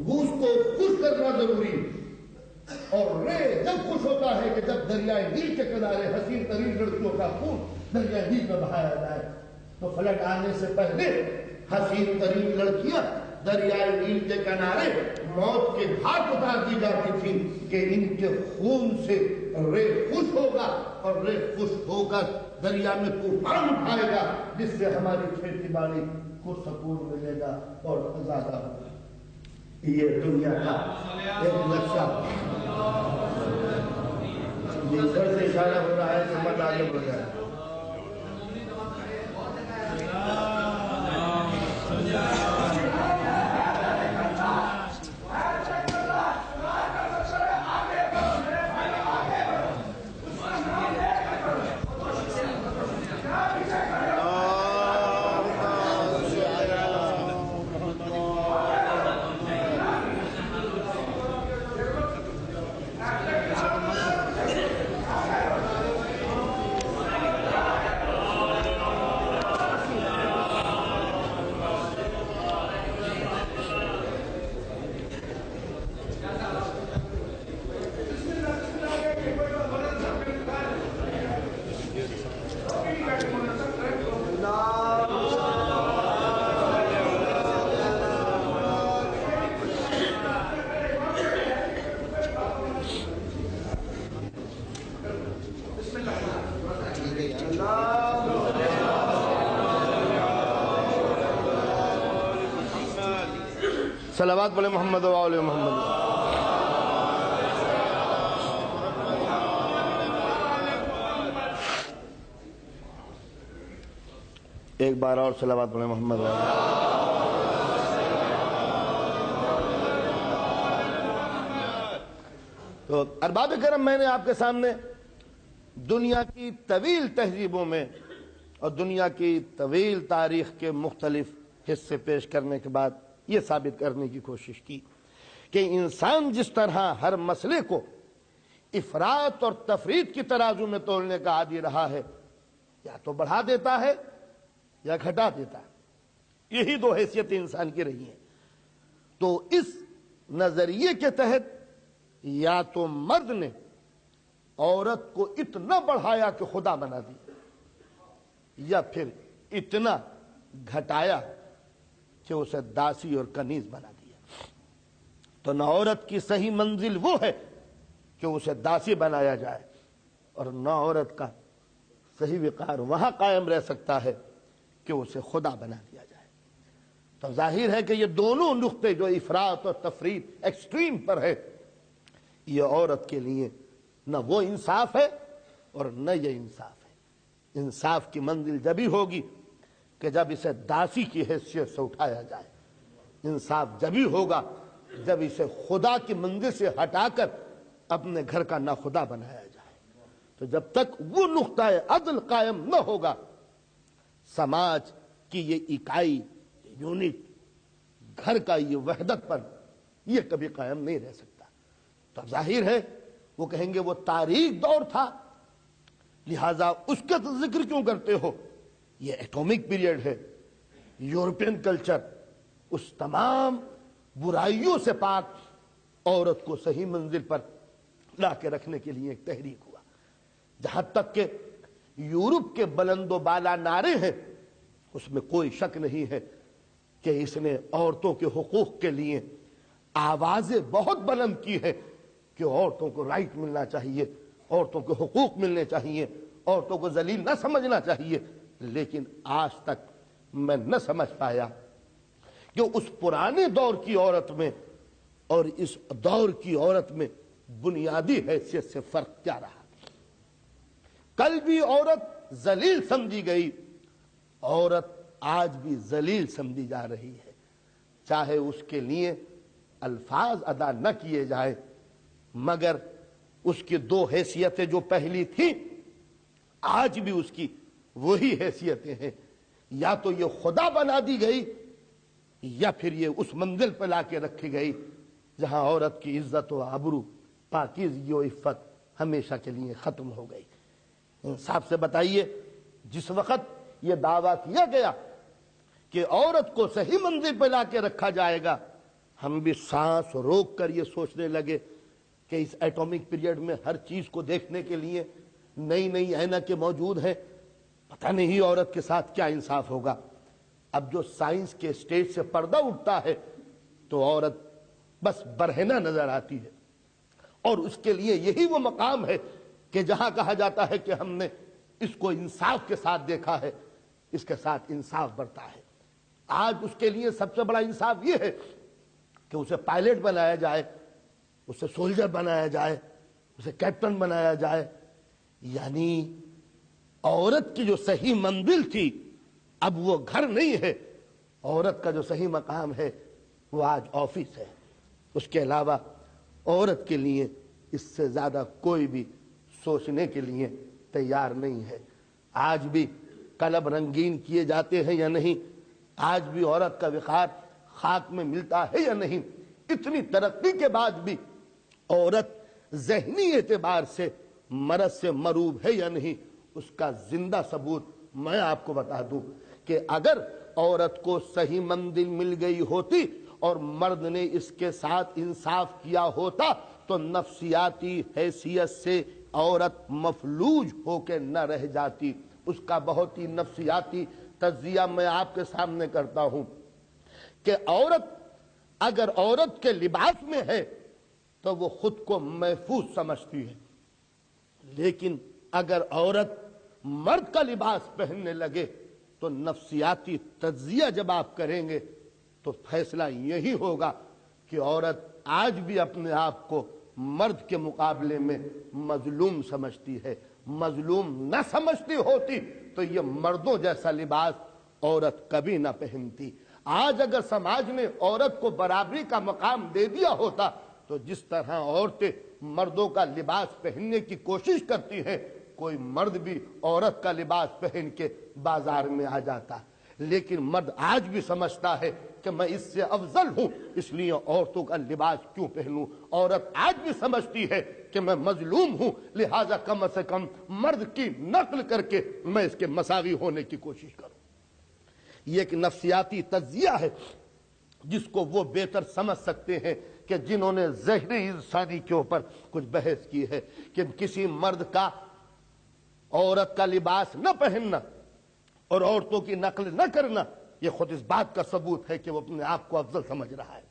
اس کو خوش کرنا ضروری ہے. اور رے جب خوش ہوتا ہے کہ جب دریائے نیل کے کنارے حسین ترین لڑکیوں کا خون دریائے نیل میں بہایا جائے. تو فلڈ آنے سے پہلے حسین ترین لڑکیاں دریائے نیل کے کنارے موت کے گھاٹ اتار دی جاتی تھی کہ ان کے خون سے رے خوش ہوگا اور رے خوش ہو کر دریا میں طوفان اٹھائے گا جس سے ہماری کھیتی باڑی کو سکون ملے گا اور زیادہ ہوگا. یہ دنیا کا ایک نقشہ جس طرح سے اشارہ ہو رہا ہے کہ مت آگے بڑھ جائے. صلوات بولے محمد و آل محمد. ایک بار اور صلوات بولے محمد و آل. تو ارباب کرم، میں نے آپ کے سامنے دنیا کی طویل تہذیبوں میں اور دنیا کی طویل تاریخ کے مختلف حصے پیش کرنے کے بعد یہ ثابت کرنے کی کوشش کی کہ انسان جس طرح ہر مسئلے کو افراط اور تفریط کی ترازو میں تولنے کا عادی رہا ہے، یا تو بڑھا دیتا ہے یا گھٹا دیتا ہے، یہی دو حیثیتیں انسان کی رہی ہیں۔ تو اس نظریے کے تحت یا تو مرد نے عورت کو اتنا بڑھایا کہ خدا بنا دیا، یا پھر اتنا گھٹایا کہ اسے داسی اور کنیز بنا دیا۔ تو نہ عورت کی صحیح منزل وہ ہے کہ اسے داسی بنایا جائے، اور نہ عورت کا صحیح وقار وہاں قائم رہ سکتا ہے کہ اسے خدا بنا دیا جائے۔ تو ظاہر ہے کہ یہ دونوں نقطے جو افراط اور تفریط ایکسٹریم پر ہے، یہ عورت کے لیے نہ وہ انصاف ہے اور نہ یہ انصاف ہے۔ انصاف کی منزل جبھی ہوگی کہ جب اسے داسی کی حیثیت سے اٹھایا جائے، انصاف جبھی ہوگا جب اسے خدا کی منزل سے ہٹا کر اپنے گھر کا ناخدا بنایا جائے۔ تو جب تک وہ نقطہ عدل قائم نہ ہوگا، سماج کی یہ اکائی، یونٹ، گھر کا یہ وحدت پر، یہ کبھی قائم نہیں رہ سکتا۔ تو ظاہر ہے وہ کہیں گے وہ تاریخ دور تھا، لہذا اس کا ذکر کیوں کرتے ہو؟ یہ ایٹومک پیریڈ ہے۔ یورپین کلچر اس تمام برائیوں سے پاک عورت کو صحیح منزل پر لا کے رکھنے کے لیے ایک تحریک ہوا۔ جہاں تک کہ یورپ کے بلند و بالا نعرے ہیں، اس میں کوئی شک نہیں ہے کہ اس نے عورتوں کے حقوق کے لیے آوازیں بہت بلند کی ہے کہ عورتوں کو رائٹ ملنا چاہیے، عورتوں کو حقوق ملنے چاہیے، عورتوں کو ذلیل نہ سمجھنا چاہیے۔ لیکن آج تک میں نہ سمجھ پایا کہ اس پرانے دور کی عورت میں اور اس دور کی عورت میں بنیادی حیثیت سے فرق کیا رہا۔ کل بھی عورت ذلیل سمجھی گئی، عورت آج بھی ذلیل سمجھی جا رہی ہے، چاہے اس کے لیے الفاظ ادا نہ کیے جائے، مگر اس کی دو حیثیتیں جو پہلی تھیں آج بھی اس کی وہی حیثیتیں ہیں۔ یا تو یہ خدا بنا دی گئی، یا پھر یہ اس منزل پہ لا کے رکھی گئی جہاں عورت کی عزت و آبرو، پاکیزگی و عفت ہمیشہ کے لیے ختم ہو گئی۔ انصاف سے بتائیے، جس وقت یہ دعویٰ کیا گیا کہ عورت کو صحیح منزل پہ لا کے رکھا جائے گا، ہم بھی سانس روک کر یہ سوچنے لگے کہ اس ایٹومک پیریڈ میں ہر چیز کو دیکھنے کے لیے نئی نئی اینکیں موجود ہیں، پتہ نہیں عورت کے ساتھ کیا انصاف ہوگا۔ اب جو سائنس کے اسٹیج سے پردہ اٹھتا ہے تو عورت بس برہنہ نظر آتی ہے، اور اس کے لیے یہی وہ مقام ہے کہ جہاں کہا جاتا ہے کہ ہم نے اس کو انصاف کے ساتھ دیکھا ہے، اس کے ساتھ انصاف برتا ہے۔ آج اس کے لیے سب سے بڑا انصاف یہ ہے کہ اسے پائلٹ بنایا جائے، اسے سولجر بنایا جائے، اسے کیپٹن بنایا جائے۔ یعنی عورت کی جو صحیح منزل تھی اب وہ گھر نہیں ہے، عورت کا جو صحیح مقام ہے وہ آج آفس ہے۔ اس کے علاوہ عورت کے لیے اس سے زیادہ کوئی بھی سوچنے کے لیے تیار نہیں ہے۔ آج بھی قلب رنگین کیے جاتے ہیں یا نہیں؟ آج بھی عورت کا وقار خاک میں ملتا ہے یا نہیں؟ اتنی ترقی کے بعد بھی عورت ذہنی اعتبار سے مرض سے مروب ہے یا نہیں؟ اس کا زندہ ثبوت میں آپ کو بتا دوں کہ اگر عورت کو صحیح منزل مل گئی ہوتی اور مرد نے اس کے ساتھ انصاف کیا ہوتا تو نفسیاتی حیثیت سے عورت مفلوج ہو کے نہ رہ جاتی۔ اس کا بہت ہی نفسیاتی تجزیہ میں آپ کے سامنے کرتا ہوں کہ عورت اگر عورت کے لباس میں ہے تو وہ خود کو محفوظ سمجھتی ہے، لیکن اگر عورت مرد کا لباس پہننے لگے تو نفسیاتی تجزیہ جب آپ کریں گے تو فیصلہ یہی ہوگا کہ عورت آج بھی اپنے آپ کو مرد کے مقابلے میں مظلوم سمجھتی ہے۔ مظلوم نہ سمجھتی ہوتی تو یہ مردوں جیسا لباس عورت کبھی نہ پہنتی۔ آج اگر سماج نے عورت کو برابری کا مقام دے دیا ہوتا تو جس طرح عورتیں مردوں کا لباس پہننے کی کوشش کرتی ہیں، کوئی مرد بھی عورت کا لباس پہن کے بازار میں آ جاتا ہے، لیکن مرد آج بھی سمجھتا ہے کہ میں اس سے افضل ہوں، اس لیے عورتوں کا لباس کیوں پہنوں۔ عورت آج بھی سمجھتی ہے کہ میں مظلوم ہوں، لہذا کم سے کم مرد کی نقل کر کے میں اس کے مساوی ہونے کی کوشش کروں۔ یہ ایک نفسیاتی تجزیہ ہے جس کو وہ بہتر سمجھ سکتے ہیں کہ جنہوں نے ذہن انسانی کے اوپر کچھ بحث کی ہے، کہ کسی مرد کا عورت کا لباس نہ پہننا اور عورتوں کی نقل نہ کرنا یہ خود اس بات کا ثبوت ہے کہ وہ اپنے آپ کو افضل سمجھ رہا ہے،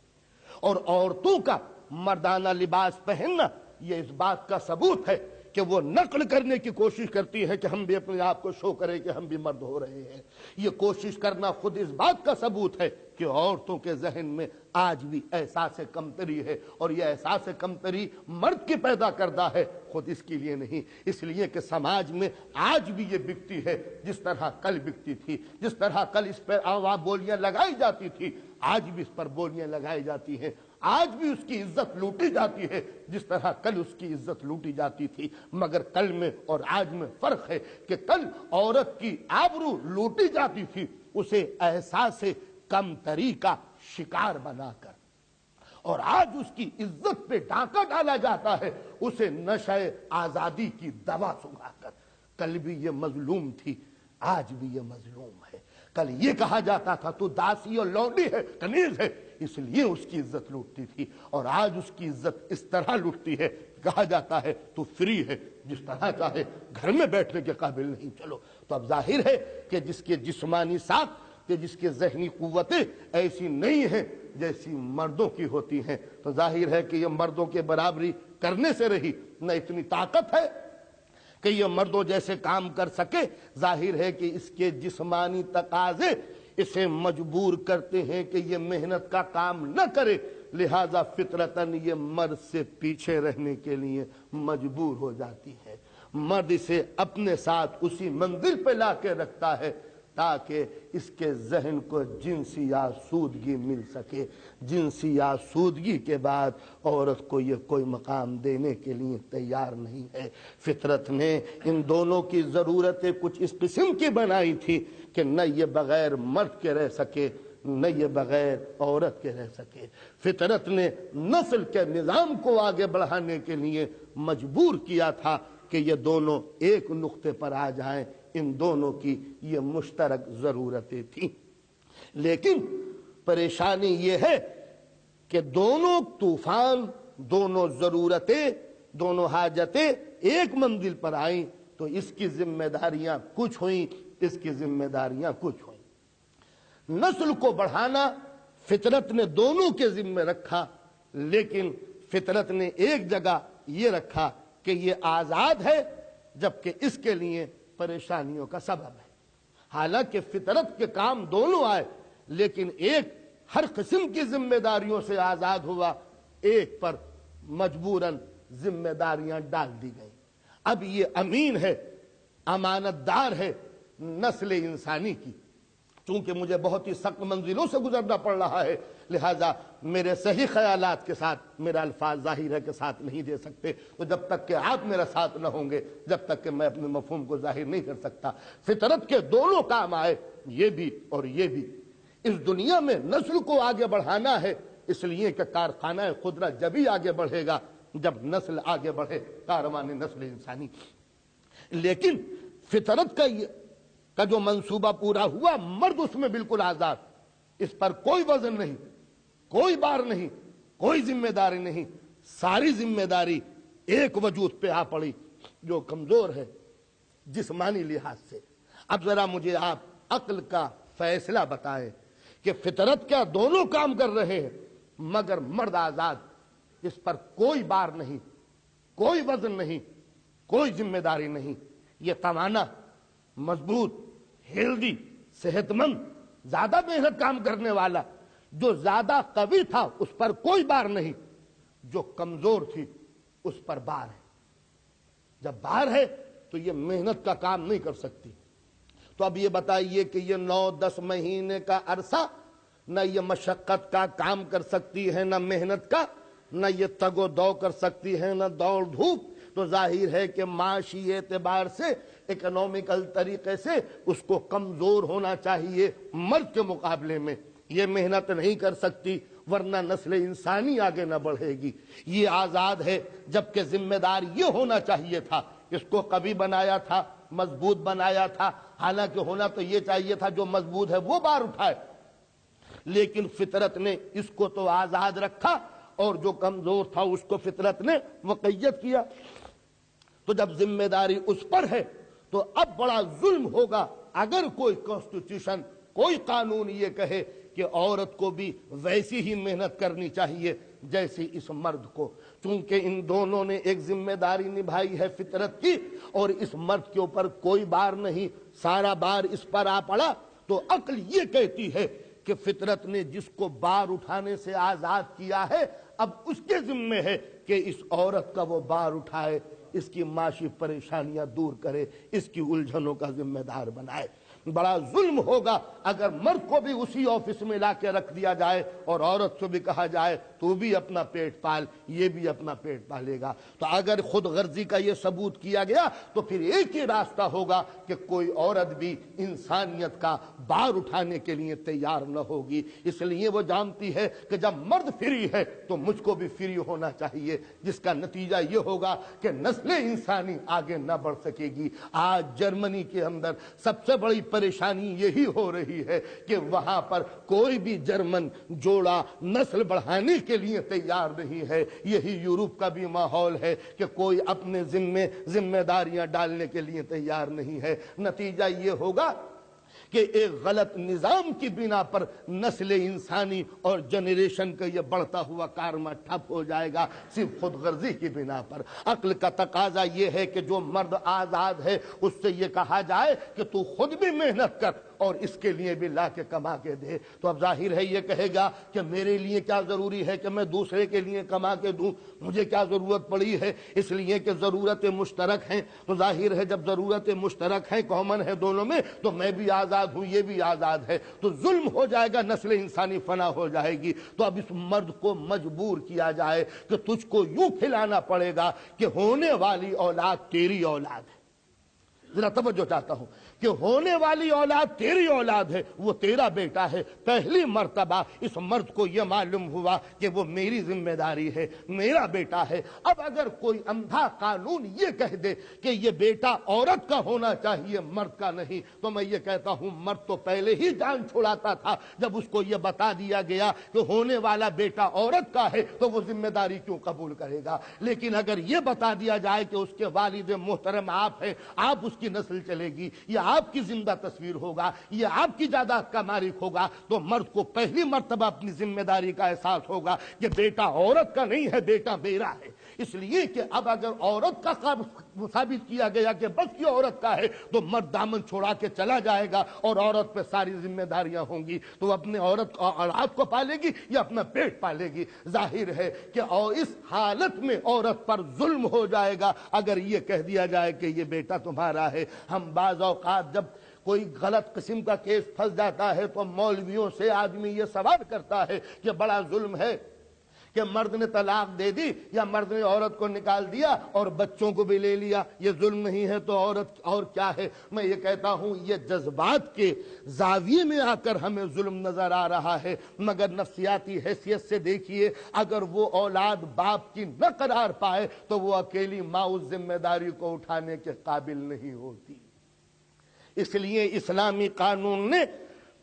اور عورتوں کا مردانہ لباس پہننا یہ اس بات کا ثبوت ہے کہ وہ نقل کرنے کی کوشش کرتی ہے کہ ہم بھی اپنے آپ کو شو کریں کہ ہم بھی مرد ہو رہے ہیں۔ یہ کوشش کرنا خود اس بات کا ثبوت ہے کہ عورتوں کے ذہن میں آج بھی احساس کمتری ہے، اور یہ احساس کمتری مرد کی پیدا کردہ ہے، خود اس کے لیے نہیں، اس لیے کہ سماج میں آج بھی یہ بکتی ہے جس طرح کل بکتی تھی، جس طرح کل اس پر بولیاں لگائی جاتی تھی، آج بھی اس پر بولیاں لگائی جاتی ہیں، آج بھی اس کی عزت لوٹی جاتی ہے جس طرح کل اس کی عزت لوٹی جاتی تھی، مگر کل میں اور آج میں فرق ہے کہ کل عورت کی آبرو لوٹی جاتی تھی اسے احساس کمتری کا شکار بنا کر، اور آج اس کی عزت پہ ڈاکہ ڈالا جاتا ہے اسے نشہ آزادی کی دوا سنگا کر۔ کل بھی یہ مظلوم تھی، آج بھی یہ مظلوم ہے۔ کل یہ کہا جاتا تھا تو داسی اور لونڈی ہے، کنیز ہے، اس لیے اس کی عزت لوٹتی تھی، اور آج اس کی عزت اس طرح لوٹتی ہے، کہا جاتا ہے تو فری ہے، جس طرح چاہے گھر میں بیٹھنے کے قابل نہیں۔ چلو تو اب ظاہر ہے کہ جس کے جسمانی ساخت، کہ جس کے ذہنی قوتیں ایسی نہیں ہیں جیسی مردوں کی ہوتی ہیں، تو ظاہر ہے کہ یہ مردوں کے برابری کرنے سے رہی، نہ اتنی طاقت ہے کہ یہ مردوں جیسے کام کر سکے۔ ظاہر ہے کہ اس کے جسمانی تقاضے اسے مجبور کرتے ہیں کہ یہ محنت کا کام نہ کرے، لہذا فطرتاً یہ مرد سے پیچھے رہنے کے لیے مجبور ہو جاتی ہے۔ مرد اسے اپنے ساتھ اسی منزل پہ لا کے رکھتا ہے تاکہ اس کے ذہن کو جنسی آسودگی مل سکے۔ جنسی آسودگی کے بعد عورت کو یہ کوئی مقام دینے کے لیے تیار نہیں ہے۔ فطرت نے ان دونوں کی ضرورتیں کچھ اس قسم کی بنائی تھی کہ نہ یہ بغیر مرد کے رہ سکے، نہ یہ بغیر عورت کے رہ سکے۔ فطرت نے نسل کے نظام کو آگے بڑھانے کے لیے مجبور کیا تھا کہ یہ دونوں ایک نقطے پر آ جائیں، ان دونوں کی یہ مشترک ضرورتیں تھیں۔ لیکن پریشانی یہ ہے کہ دونوں طوفان، دونوں ضرورتیں، دونوں حاجتیں ایک منزل پر آئیں تو اس کی ذمہ داریاں کچھ ہوئیں، اس کی ذمہ داریاں کچھ ہوئیں۔ نسل کو بڑھانا فطرت نے دونوں کے ذمہ رکھا، لیکن فطرت نے ایک جگہ یہ رکھا کہ یہ آزاد ہے، جبکہ اس کے لیے پریشانیوں کا سبب ہے۔ حالانکہ فطرت کے کام دونوں آئے، لیکن ایک ہر قسم کی ذمہ داریوں سے آزاد ہوا، ایک پر مجبوراً ذمہ داریاں ڈال دی گئیں۔ اب یہ امین ہے، امانت دار ہے نسل انسانی کی۔ چونکہ مجھے بہت ہی سخت منزلوں سے گزرنا پڑ رہا ہے، لہذا میرے صحیح خیالات کے ساتھ میرا الفاظ ظاہر ہے کہ ساتھ نہیں دے سکتے، تو جب تک کہ آپ میرا ساتھ نہ ہوں گے، جب تک کہ میں اپنے مفہوم کو ظاہر نہیں کر سکتا۔ فطرت کے دونوں کام آئے، یہ بھی اور یہ بھی۔ اس دنیا میں نسل کو آگے بڑھانا ہے، اس لیے کہ کارخانہ قدرت جبھی آگے بڑھے گا جب نسل آگے بڑھے، کاروان نسل انسانی۔ لیکن فطرت کا جو منصوبہ پورا ہوا، مرد اس میں بالکل آزاد، اس پر کوئی وزن نہیں، کوئی بار نہیں، کوئی ذمہ داری نہیں، ساری ذمہ داری ایک وجود پہ آ پڑی جو کمزور ہے جسمانی لحاظ سے۔ اب ذرا مجھے آپ عقل کا فیصلہ بتائیں کہ فطرت کیا دونوں کام کر رہے ہیں، مگر مرد آزاد، اس پر کوئی بار نہیں، کوئی وزن نہیں، کوئی ذمہ داری نہیں۔ یہ توانا، مضبوط، ہیلدی، صحت مند، زیادہ محنت کام کرنے والا، جو زیادہ قوی تھا اس پر کوئی بار نہیں، جو کمزور تھی اس پر بار ہے۔ جب بار ہے تو یہ محنت کا کام نہیں کر سکتی۔ تو اب یہ بتائیے کہ یہ 9-10 مہینے کا عرصہ نہ یہ مشقت کا کام کر سکتی ہے، نہ محنت کا، نہ یہ تگ و دو کر سکتی ہے، نہ دوڑ دھوپ، تو ظاہر ہے کہ معاشی اعتبار سے، اکنومیکل طریقے سے اس کو کمزور ہونا چاہیے مرد کے مقابلے میں۔ یہ محنت نہیں کر سکتی ورنہ نسل انسانی آگے نہ بڑھے گی۔ یہ آزاد ہے، جبکہ ذمہ دار یہ ہونا چاہیے تھا، اس کو کبھی بنایا تھا، مضبوط بنایا تھا، حالانکہ ہونا تو یہ چاہیے تھا جو مضبوط ہے وہ بار اٹھائے، لیکن فطرت نے اس کو تو آزاد رکھا اور جو کمزور تھا اس کو فطرت نے مقید کیا۔ تو جب ذمہ داری اس پر ہے تو اب بڑا ظلم ہوگا اگر کوئی کانسٹیٹیوشن، کوئی قانون یہ کہے کہ عورت کو بھی ویسی ہی محنت کرنی چاہیے جیسی اس مرد کو، چونکہ ان دونوں نے ایک ذمہ داری نبھائی ہے فطرت کی، اور اس مرد کے اوپر کوئی بار نہیں، سارا بار اس پر آ پڑا۔ تو عقل یہ کہتی ہے کہ فطرت نے جس کو بار اٹھانے سے آزاد کیا ہے، اب اس کے ذمے ہے کہ اس عورت کا وہ بار اٹھائے، اس کی معاشی پریشانیاں دور کرے، اس کی الجھنوں کا ذمہ دار بنائے۔ بڑا ظلم ہوگا اگر مرد کو بھی اسی آفس میں لا کے رکھ دیا جائے اور عورت سے بھی کہا جائے تو بھی اپنا پیٹ پال، یہ بھی اپنا پیٹ پالے گا۔ تو اگر خود غرضی کا یہ ثبوت کیا گیا تو پھر ایک ہی راستہ ہوگا کہ کوئی عورت بھی انسانیت کا بار اٹھانے کے لیے تیار نہ ہوگی۔ اس لیے وہ جانتی ہے کہ جب مرد فری ہے تو مجھ کو بھی فری ہونا چاہیے، جس کا نتیجہ یہ ہوگا کہ نسل انسانی آگے نہ بڑھ سکے گی۔ آج جرمنی کے اندر سب سے بڑی پریشانی یہی ہو رہی ہے کہ وہاں پر کوئی بھی جرمن جوڑا نسل بڑھانے کے لیے تیار نہیں ہے۔ یہی یورپ کا بھی ماحول ہے کہ کوئی اپنے ذمہ داریاں ڈالنے کے لیے تیار نہیں ہے۔ نتیجہ یہ ہوگا کہ ایک غلط نظام کی بنا پر نسل انسانی اور جنریشن کا یہ بڑھتا ہوا کارما ٹھپ ہو جائے گا، صرف خود غرضی کی بنا پر۔ عقل کا تقاضا یہ ہے کہ جو مرد آزاد ہے اس سے یہ کہا جائے کہ تو خود بھی محنت کر اور اس کے لیے بھی لا کے کما کے دے۔ تو اب ظاہر ہے یہ کہے گا کہ میرے لیے کیا ضروری ہے کہ میں دوسرے کے لیے کما کے دوں، مجھے کیا ضرورت پڑی ہے؟ اس لیے کہ ضرورتیں مشترک ہیں۔ تو ظاہر ہے جب ضرورتیں مشترک ہیں، کامن ہے دونوں میں، تو میں بھی آزاد ہوں، یہ بھی آزاد ہے، تو ظلم ہو جائے گا، نسل انسانی فنا ہو جائے گی۔ تو اب اس مرد کو مجبور کیا جائے کہ تجھ کو یوں کھلانا پڑے گا کہ ہونے والی اولاد تیری اولاد ہے۔ ذرا توجہ چاہتا ہوں کہ ہونے والی اولاد تیری اولاد ہے، وہ تیرا بیٹا ہے۔ پہلی مرتبہ اس مرد کو یہ معلوم ہوا کہ وہ میری ذمہ داری ہے، میرا بیٹا ہے۔ اب اگر کوئی اندھا قانون یہ کہہ دے کہ یہ بیٹا عورت کا ہونا چاہیے، مرد کا نہیں، تو میں یہ کہتا ہوں مرد تو پہلے ہی جان چھڑاتا تھا جب اس کو یہ بتا دیا گیا کہ ہونے والا بیٹا عورت کا ہے، تو وہ ذمہ داری کیوں قبول کرے گا؟ لیکن اگر یہ بتا دیا جائے کہ اس کے والد محترم آپ ہیں، آپ اس کی نسل چلے گی، یہ آپ کی زندہ تصویر ہوگا، یہ آپ کی جائیداد کا مالک ہوگا، تو مرد کو پہلی مرتبہ اپنی ذمہ داری کا احساس ہوگا کہ بیٹا عورت کا نہیں ہے، بیٹا میرا ہے۔ اس لیے کہ اب اگر عورت کا ثابت کیا گیا کہ بس یہ عورت کا ہے، تو مرد دامن چھوڑا کے چلا جائے گا اور عورت پہ ساری ذمہ داریاں ہوں گی، تو اپنے عورت اولاد کو پالے گی یا اپنا پیٹ پالے گی۔ ظاہر ہے کہ اس حالت میں عورت پر ظلم ہو جائے گا اگر یہ کہہ دیا جائے کہ یہ بیٹا تمہارا ہے۔ ہم بعض اوقات جب کوئی غلط قسم کا کیس پھنس جاتا ہے تو مولویوں سے آدمی یہ سوال کرتا ہے کہ بڑا ظلم ہے کہ مرد نے طلاق دے دی یا مرد نے عورت کو نکال دیا اور بچوں کو بھی لے لیا، یہ ظلم نہیں ہے تو عورت اور کیا ہے؟ میں یہ کہتا ہوں یہ جذبات کے زاویے میں آ کر ہمیں ظلم نظر آ رہا ہے، مگر نفسیاتی حیثیت سے دیکھیے، اگر وہ اولاد باپ کی نہ قرار پائے تو وہ اکیلی ماں اس ذمہ داری کو اٹھانے کے قابل نہیں ہوتی۔ اس لیے اسلامی قانون نے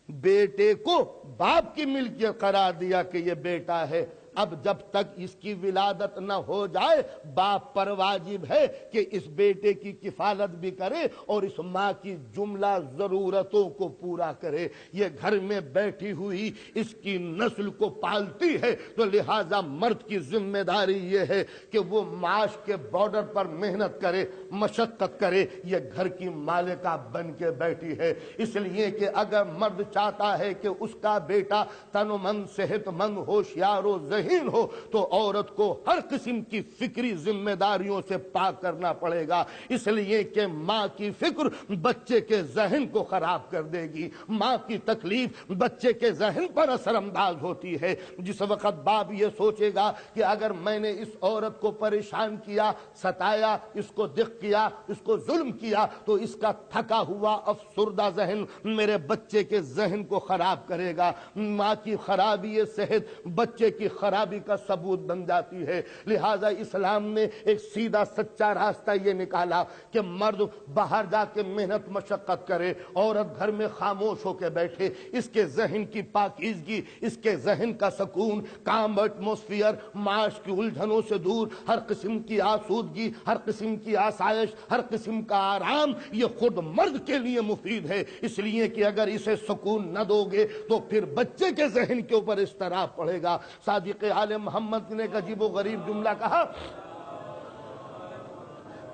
بیٹے کو باپ کی ملکیت قرار دیا کہ یہ بیٹا ہے۔ اب جب تک اس کی ولادت نہ ہو جائے باپ پر واجب ہے کہ اس بیٹے کی کفالت بھی کرے اور اس ماں کی جملہ ضرورتوں کو پورا کرے۔ یہ گھر میں بیٹھی ہوئی اس کی نسل کو پالتی ہے، تو لہذا مرد کی ذمہ داری یہ ہے کہ وہ معاش کے بارڈر پر محنت کرے، مشقت کرے۔ یہ گھر کی مالکہ بن کے بیٹھی ہے، اس لیے کہ اگر مرد چاہتا ہے کہ اس کا بیٹا تن و من صحت مند، ہوشیار و ذہین ذہین ہو تو عورت کو ہر قسم کی فکری ذمہ داریوں سے پاک کرنا پڑے گا، اس لیے کہ ماں کی فکر بچے کے ذہن کو خراب کر دے گی، ماں کی تکلیف بچے کے ذہن پر اثر انداز ہوتی ہے۔ جس وقت باپ یہ سوچے گا کہ اگر میں نے اس عورت کو پریشان کیا، ستایا، اس کو دق کیا، اس کو ظلم کیا، تو اس کا تھکا ہوا افسردہ ذہن میرے بچے کے ذہن کو خراب کرے گا۔ ماں کی خرابی صحت بچے کی خرابی کا ثبوت بن جاتی ہے۔ لہذا اسلام نے ایک سیدھا سچا راستہ یہ نکالا کہ مرد باہر جا کے محنت مشقت کرے، عورت گھر میں خاموش ہو کے بیٹھے، اس کے ذہن کی پاکیزگی، اس کے ذہن کا سکون، کام ایٹماسفیئر، معاش کی الجھنوں سے دور، ہر قسم کی آسودگی، ہر قسم کی آسائش، ہر قسم کا آرام، یہ خود مرد کے لیے مفید ہے۔ اس لیے کہ اگر اسے سکون نہ دو گے تو پھر بچے کے ذہن کے اوپر اضطراب پڑے گا۔ صادق آل محمد نے ایک عجیب و غریب جملہ کہا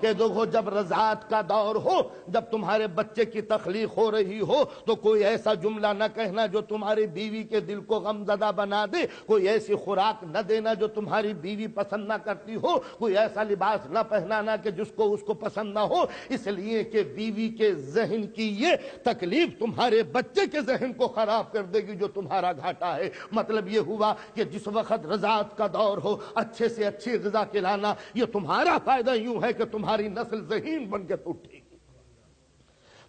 کہ دیکھو جب رضاعت کا دور ہو، جب تمہارے بچے کی تخلیق ہو رہی ہو، تو کوئی ایسا جملہ نہ کہنا جو تمہاری بیوی کے دل کو غمزدہ بنا دے، کوئی ایسی خوراک نہ دینا جو تمہاری بیوی پسند نہ کرتی ہو، کوئی ایسا لباس نہ پہنانا کہ جس کو اس کو پسند نہ ہو، اس لیے کہ بیوی کے ذہن کی یہ تکلیف تمہارے بچے کے ذہن کو خراب کر دے گی جو تمہارا گھاٹا ہے۔ مطلب یہ ہوا کہ جس وقت رضاعت کا دور ہو، اچھے سے اچھی غذا کھلانا، یہ تمہارا فائدہ یوں ہے کہ تمہاری نسل ذہین بن کے اٹھے گی۔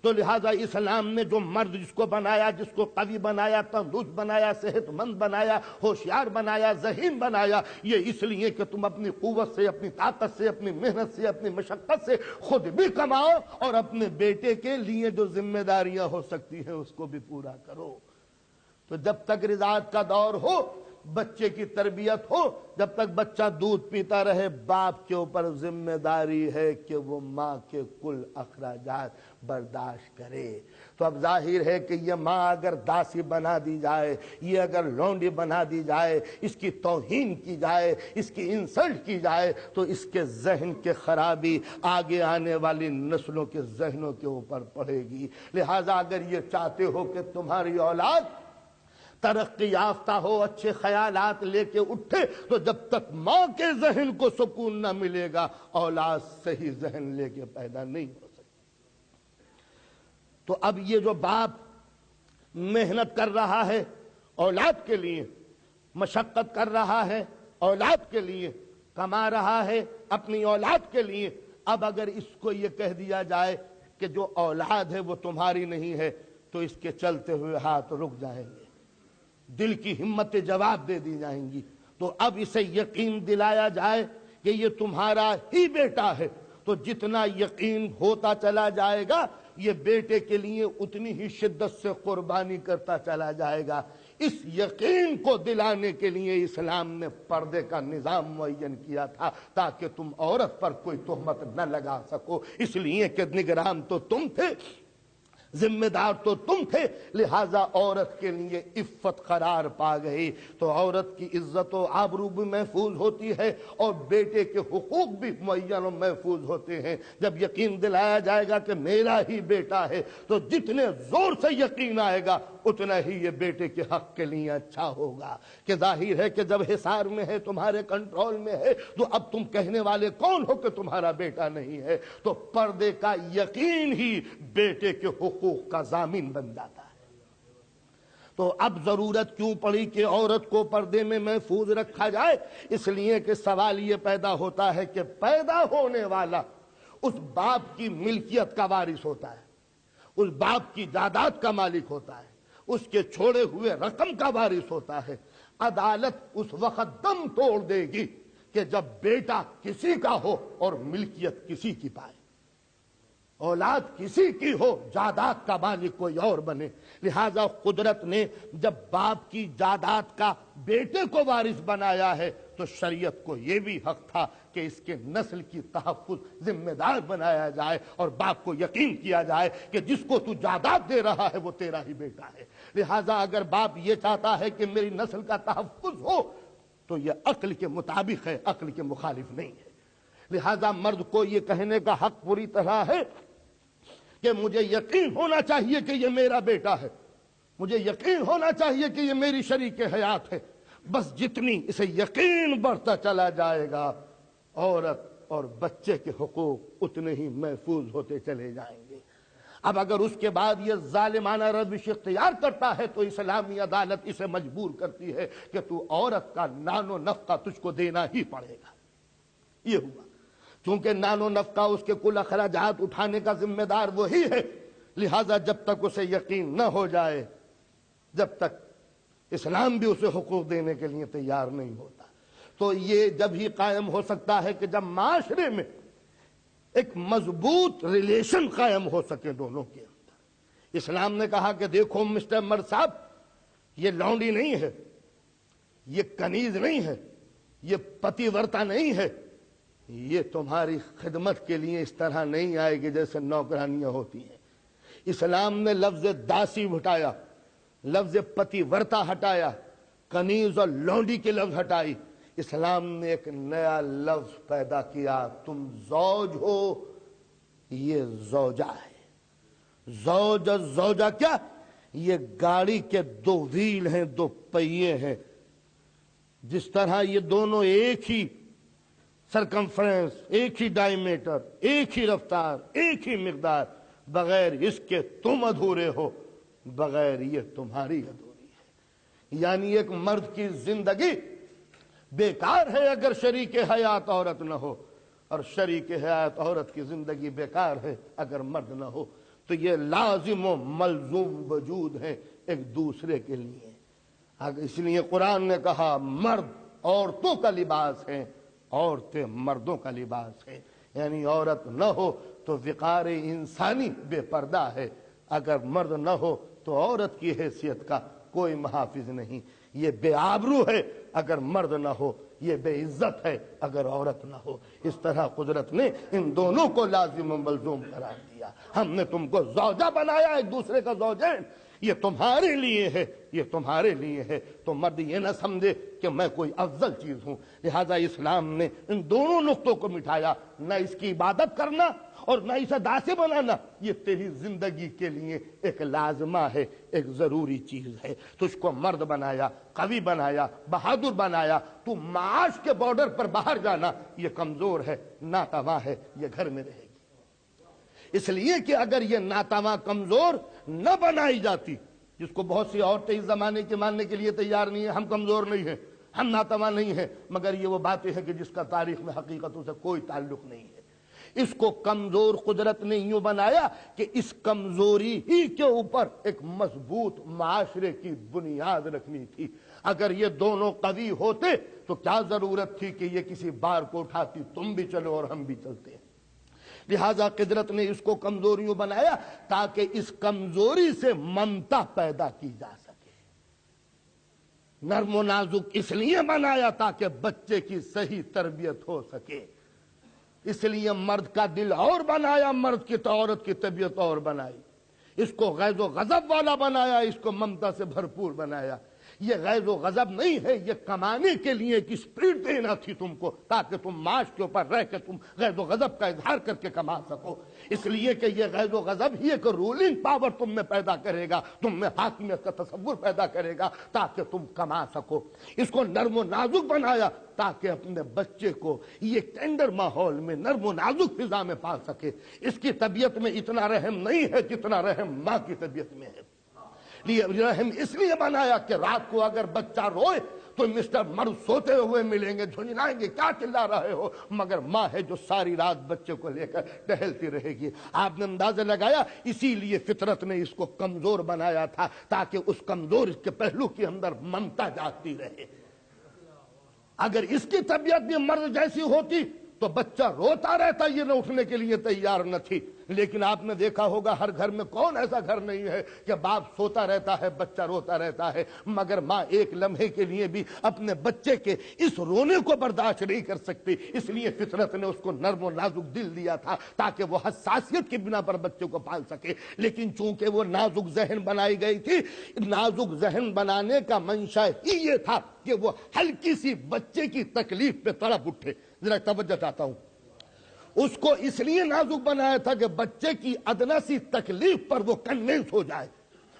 تو لہذا اسلام نے جو مرد جس کو بنایا، جس کو قوی بنایا، تندرست بنایا، صحت مند بنایا، ہوشیار بنایا، ذہین بنایا، یہ اس لیے کہ تم اپنی قوت سے، اپنی طاقت سے، اپنی محنت سے، اپنی مشقت سے خود بھی کماؤ اور اپنے بیٹے کے لیے جو ذمہ داریاں ہو سکتی ہیں اس کو بھی پورا کرو۔ تو جب تک رضاعت کا دور ہو، بچے کی تربیت ہو، جب تک بچہ دودھ پیتا رہے، باپ کے اوپر ذمہ داری ہے کہ وہ ماں کے کل اخراجات برداشت کرے۔ تو اب ظاہر ہے کہ یہ ماں اگر داسی بنا دی جائے، یہ اگر لونڈی بنا دی جائے، اس کی توہین کی جائے، اس کی انسلٹ کی جائے، تو اس کے ذہن کے خرابی آگے آنے والی نسلوں کے ذہنوں کے اوپر پڑے گی۔ لہٰذا اگر یہ چاہتے ہو کہ تمہاری اولاد ترقی یافتہ ہو، اچھے خیالات لے کے اٹھے، تو جب تک ماں کے ذہن کو سکون نہ ملے گا، اولاد صحیح ذہن لے کے پیدا نہیں ہو سکتی۔ تو اب یہ جو باپ محنت کر رہا ہے اولاد کے لیے، مشقت کر رہا ہے اولاد کے لیے، کما رہا ہے اپنی اولاد کے لیے، اب اگر اس کو یہ کہہ دیا جائے کہ جو اولاد ہے وہ تمہاری نہیں ہے، تو اس کے چلتے ہوئے ہاتھ رک جائیں گے، دل کی ہمت جواب دے دی جائیں گی۔ تو اب اسے یقین دلایا جائے کہ یہ تمہارا ہی بیٹا ہے، تو جتنا یقین ہوتا چلا جائے گا، یہ بیٹے کے لیے اتنی ہی شدت سے قربانی کرتا چلا جائے گا۔ اس یقین کو دلانے کے لیے اسلام نے پردے کا نظام معین کیا تھا، تاکہ تم عورت پر کوئی تہمت نہ لگا سکو، اس لیے کہ نگران تو تم تھے، ذمہ دار تو تم تھے، لہذا عورت کے لیے عفت قرار پا گئی۔ تو عورت کی عزت و آبرو بھی محفوظ ہوتی ہے اور بیٹے کے حقوق بھی معین و محفوظ ہوتے ہیں۔ جب یقین دلایا جائے گا کہ میرا ہی بیٹا ہے، تو جتنے زور سے یقین آئے گا اتنا ہی یہ بیٹے کے حق کے لیے اچھا ہوگا۔ کہ ظاہر ہے کہ جب حصار میں ہے، تمہارے کنٹرول میں ہے، تو اب تم کہنے والے کون ہو کہ تمہارا بیٹا نہیں ہے؟ تو پردے کا یقین ہی بیٹے کے حقوق کا ضامن بن جاتا ہے۔ تو اب ضرورت کیوں پڑی کہ عورت کو پردے میں محفوظ رکھا جائے؟ اس لیے کہ سوال یہ پیدا ہوتا ہے کہ پیدا ہونے والا اس باپ کی ملکیت کا وارث ہوتا ہے، اس باپ کی جائیداد کا مالک ہوتا ہے، اس کے چھوڑے ہوئے رقم کا وارث ہوتا ہے۔ عدالت اس وقت دم توڑ دے گی کہ جب بیٹا کسی کا ہو اور ملکیت کسی کی پائے، اولاد کسی کی ہو، جائیداد کا مالک کوئی اور بنے۔ لہذا قدرت نے جب باپ کی جائیداد کا بیٹے کو وارث بنایا ہے، تو شریعت کو یہ بھی حق تھا کہ اس کے نسل کی تحفظ ذمہ دار بنایا جائے، اور باپ کو یقین کیا جائے کہ جس کو تو جائیداد دے رہا ہے وہ تیرا ہی بیٹا ہے۔ لہذا اگر باپ یہ چاہتا ہے کہ میری نسل کا تحفظ ہو، تو یہ عقل کے مطابق ہے، عقل کے مخالف نہیں ہے۔ لہذا مرد کو یہ کہنے کا حق پوری طرح ہے کہ مجھے یقین ہونا چاہیے کہ یہ میرا بیٹا ہے، مجھے یقین ہونا چاہیے کہ یہ میری شریک حیات ہے۔ بس جتنی اسے یقین بڑھتا چلا جائے گا عورت اور بچے کے حقوق اتنے ہی محفوظ ہوتے چلے جائیں گے۔ اب اگر اس کے بعد یہ ظالمانہ روش اختیار کرتا ہے تو اسلامی عدالت اسے مجبور کرتی ہے کہ تو عورت کا نان و نفقہ تجھ کو دینا ہی پڑے گا۔ یہ ہوا، چونکہ نان و نفقہ اس کے کل اخراجات اٹھانے کا ذمہ دار وہی ہے، لہذا جب تک اسے یقین نہ ہو جائے، جب تک اسلام بھی اسے حقوق دینے کے لیے تیار نہیں ہوتا، تو یہ جب ہی قائم ہو سکتا ہے کہ جب معاشرے میں ایک مضبوط ریلیشن قائم ہو سکے دونوں کے اندر۔ اسلام نے کہا کہ دیکھو مسٹر مرد صاحب، یہ لونڈی نہیں ہے، یہ کنیز نہیں ہے، یہ پتی ورتا نہیں ہے، یہ تمہاری خدمت کے لیے اس طرح نہیں آئے گی جیسے نوکرانیاں ہوتی ہیں۔ اسلام نے لفظ داسی ہٹایا، لفظ پتی ورتا ہٹایا، کنیز اور لونڈی کے لفظ ہٹائی۔ اسلام نے ایک نیا لفظ پیدا کیا، تم زوج ہو، یہ زوجہ ہے۔ زوج اور زوجہ کیا؟ یہ گاڑی کے دو ویل ہیں، دو پہیے ہیں۔ جس طرح یہ دونوں ایک ہی سرکمفرنس، ایک ہی ڈائیمیٹر، ایک ہی رفتار، ایک ہی مقدار، بغیر اس کے تم ادھورے ہو، بغیر یہ تمہاری ادھوری ہے۔ یعنی ایک مرد کی زندگی بیکار ہے اگر شریک حیات عورت نہ ہو، اور شریک حیات عورت کی زندگی بیکار ہے اگر مرد نہ ہو۔ تو یہ لازم و ملزوم وجود ہے ایک دوسرے کے لیے۔ اس لیے قرآن نے کہا مرد عورتوں کا لباس ہے، عورتیں مردوں کا لباس ہے۔ یعنی عورت نہ ہو تو وقار انسانی بے پردہ ہے، اگر مرد نہ ہو تو عورت کی حیثیت کا کوئی محافظ نہیں۔ یہ بے آبرو ہے اگر مرد نہ ہو، یہ بے عزت ہے اگر عورت نہ ہو۔ اس طرح قدرت نے ان دونوں کو لازم و ملزوم قرار دیا۔ ہم نے تم کو زوجہ بنایا، ایک دوسرے کا زوجین، یہ تمہارے لیے ہے، یہ تمہارے لیے ہے۔ تو مرد یہ نہ سمجھے کہ میں کوئی افضل چیز ہوں۔ لہذا اسلام نے ان دونوں نقطوں کو مٹھایا، نہ اس کی عبادت کرنا اور نہ اسے داسی بنانا، یہ تیری زندگی کے لیے ایک لازمہ ہے، ایک ضروری چیز ہے۔ تجھ کو مرد بنایا، قوی بنایا، بہادر بنایا، تو معاش کے بارڈر پر باہر جانا یہ کمزور ہے، ناتواں ہے، یہ گھر میں رہے گی۔ اس لیے کہ اگر یہ ناتواں کمزور نہ بنائی جاتی، جس کو بہت سی عورتیں اس زمانے کے ماننے کے لیے تیار نہیں ہیں، ہم کمزور نہیں ہیں، ہم ناتواں نہیں ہیں، مگر یہ وہ باتیں ہیں کہ جس کا تاریخ میں حقیقتوں سے کوئی تعلق نہیں ہے۔ اس کو کمزور قدرت نے یوں بنایا کہ اس کمزوری ہی کے اوپر ایک مضبوط معاشرے کی بنیاد رکھنی تھی۔ اگر یہ دونوں قوی ہوتے تو کیا ضرورت تھی کہ یہ کسی بار کو اٹھاتی، تم بھی چلو اور ہم بھی چلتے ہیں۔ لہذا قدرت نے اس کو کمزوریوں بنایا تاکہ اس کمزوری سے ممتا پیدا کی جا سکے۔ نرم و نازک اس لیے بنایا تاکہ بچے کی صحیح تربیت ہو سکے۔ اس لیے مرد کا دل اور بنایا، مرد کی تو عورت کی طبیعت اور بنائی۔ اس کو غیظ و غضب والا بنایا، اس کو ممتا سے بھرپور بنایا۔ یہ غیظ و غضب نہیں ہے، یہ کمانے کے لیے ایک اسپرٹ دینا تھی تم کو، تاکہ تم معاش کے اوپر رہ کے تم غیظ و غضب کا اظہار کر کے کما سکو۔ اس لیے کہ یہ غیظ و غضب ہی ایک رولنگ پاور تم میں پیدا کرے گا، تم میں حاکمیت کا تصور پیدا کرے گا تاکہ تم کما سکو۔ اس کو نرم و نازک بنایا تاکہ اپنے بچے کو یہ ٹینڈر ماحول میں، نرم و نازک فضا میں پال سکے۔ اس کی طبیعت میں اتنا رحم نہیں ہے جتنا رحم ماں کی طبیعت میں ہے۔ رحم اس لیے بنایا کہ رات کو اگر بچہ روئے تو مسٹر مرد سوتے ہوئے ملیں گے، جھنجھلائیں گے، کیا چلا رہے ہو، مگر ماں ہے جو ساری رات بچے کو لے کر ٹہلتی رہے گی۔ آپ نے اندازہ لگایا، اسی لیے فطرت نے اس کو کمزور بنایا تھا تاکہ اس کمزور کے پہلو کے اندر ممتا جاگتی رہے۔ اگر اس کی طبیعت بھی مرد جیسی ہوتی تو بچہ روتا رہتا، یہ نہ اٹھنے کے لیے تیار نہ تھی۔ لیکن آپ نے دیکھا ہوگا ہر گھر میں کون ایسا گھر نہیں ہے کہ باپ سوتا رہتا ہے، بچہ روتا رہتا ہے، مگر ماں ایک لمحے کے لیے بھی اپنے بچے کے اس رونے کو برداشت نہیں کر سکتی۔ اس لیے فطرت نے اس کو نرم و نازک دل دیا تھا تاکہ وہ حساسیت کی بنا پر بچے کو پال سکے۔ لیکن چونکہ وہ نازک ذہن بنائی گئی تھی، نازک ذہن بنانے کا منشا ہی یہ تھا کہ وہ ہلکی سی بچے کی تکلیف پہ تڑپ اٹھے۔ ذرا توجہ چاہتا ہوں، اس کو اس لیے نازک بنایا تھا کہ بچے کی ادنا سی تکلیف پر وہ کنوینس ہو جائے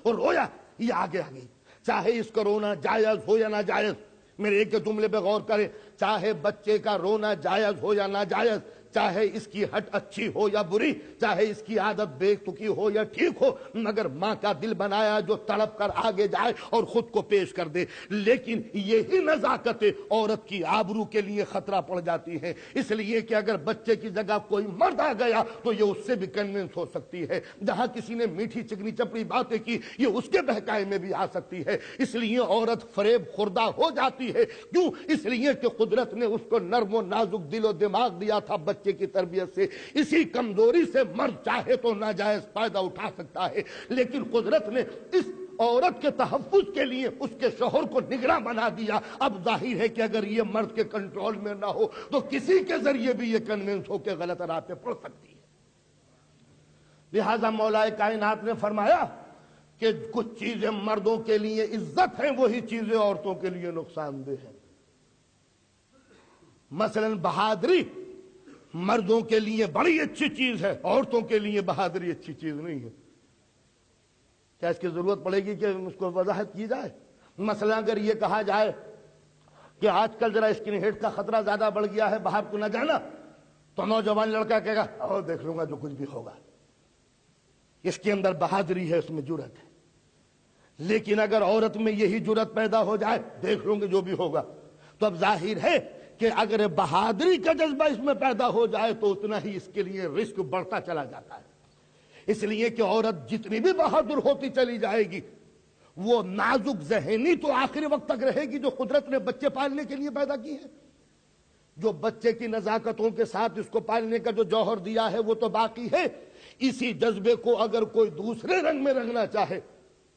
اور رویا، یہ آگے آ گئی، چاہے اس کا رونا جائز ہو یا ناجائز، میرے ایک جملے پہ غور کریں، چاہے بچے کا رونا جائز ہو یا ناجائز، چاہے اس کی ہٹ اچھی ہو یا بری، چاہے اس کی عادت بے تکی ہو یا ٹھیک ہو، مگر ماں کا دل بنایا جو تڑپ کر آگے جائے اور خود کو پیش کر دے۔ لیکن یہی نزاکت عورت کی آبرو کے لیے خطرہ پڑ جاتی ہے، اس لیے کہ اگر بچے کی جگہ کوئی مرد آ گیا تو یہ اس سے بھی کنونس ہو سکتی ہے، جہاں کسی نے میٹھی چکنی چپڑی باتیں کی یہ اس کے بہکائے میں بھی آ سکتی ہے، اس لیے عورت فریب خوردہ ہو جاتی ہے۔ کیوں؟ اس لیے کہ قدرت نے اس کو نرم و نازک دل و دماغ دیا تھا بچے کی تربیت سے، اسی کمزوری سے مرد چاہے تو ناجائز فائدہ اٹھا سکتا ہے، لیکن قدرت نے اس عورت کے تحفظ کے لیے اس کے شوہر کو نگراں بنا دیا۔ اب ظاہر ہے کہ اگر یہ مرد کے کنٹرول میں نہ ہو تو کسی کے ذریعے بھی یہ کنونس ہو کے غلط راہ پہ پڑ سکتی ہے۔ لہذا مولا کائنات نے فرمایا کہ کچھ چیزیں مردوں کے لیے عزت ہیں، وہی چیزیں عورتوں کے لیے نقصان دہ ہیں۔ مثلا بہادری مردوں کے لیے بڑی اچھی چیز ہے، عورتوں کے لیے بہادری اچھی چیز نہیں ہے۔ کیا اس کی ضرورت پڑے گی کہ اس کو وضاحت کی جائے؟ مثلا اگر یہ کہا جائے کہ آج کل ذرا اسکن ہیڈ کا خطرہ زیادہ بڑھ گیا ہے، باہر کو نہ جانا، تو نوجوان لڑکا کہے گا اور دیکھ لوں گا جو کچھ بھی ہوگا، اس کے اندر بہادری ہے، اس میں جرأت ہے۔ لیکن اگر عورت میں یہی جرأت پیدا ہو جائے دیکھ لوں گے جو بھی ہوگا، تو اب ظاہر ہے کہ اگر بہادری کا جذبہ اس میں پیدا ہو جائے تو اتنا ہی اس کے لیے رسک بڑھتا چلا جاتا ہے۔ اس لیے کہ عورت جتنی بھی بہادر ہوتی چلی جائے گی وہ نازک ذہنی تو آخری وقت تک رہے گی جو قدرت نے بچے پالنے کے لیے پیدا کی ہے۔ جو بچے کی نزاکتوں کے ساتھ اس کو پالنے کا جو جوہر دیا ہے وہ تو باقی ہے۔ اسی جذبے کو اگر کوئی دوسرے رنگ میں رنگنا چاہے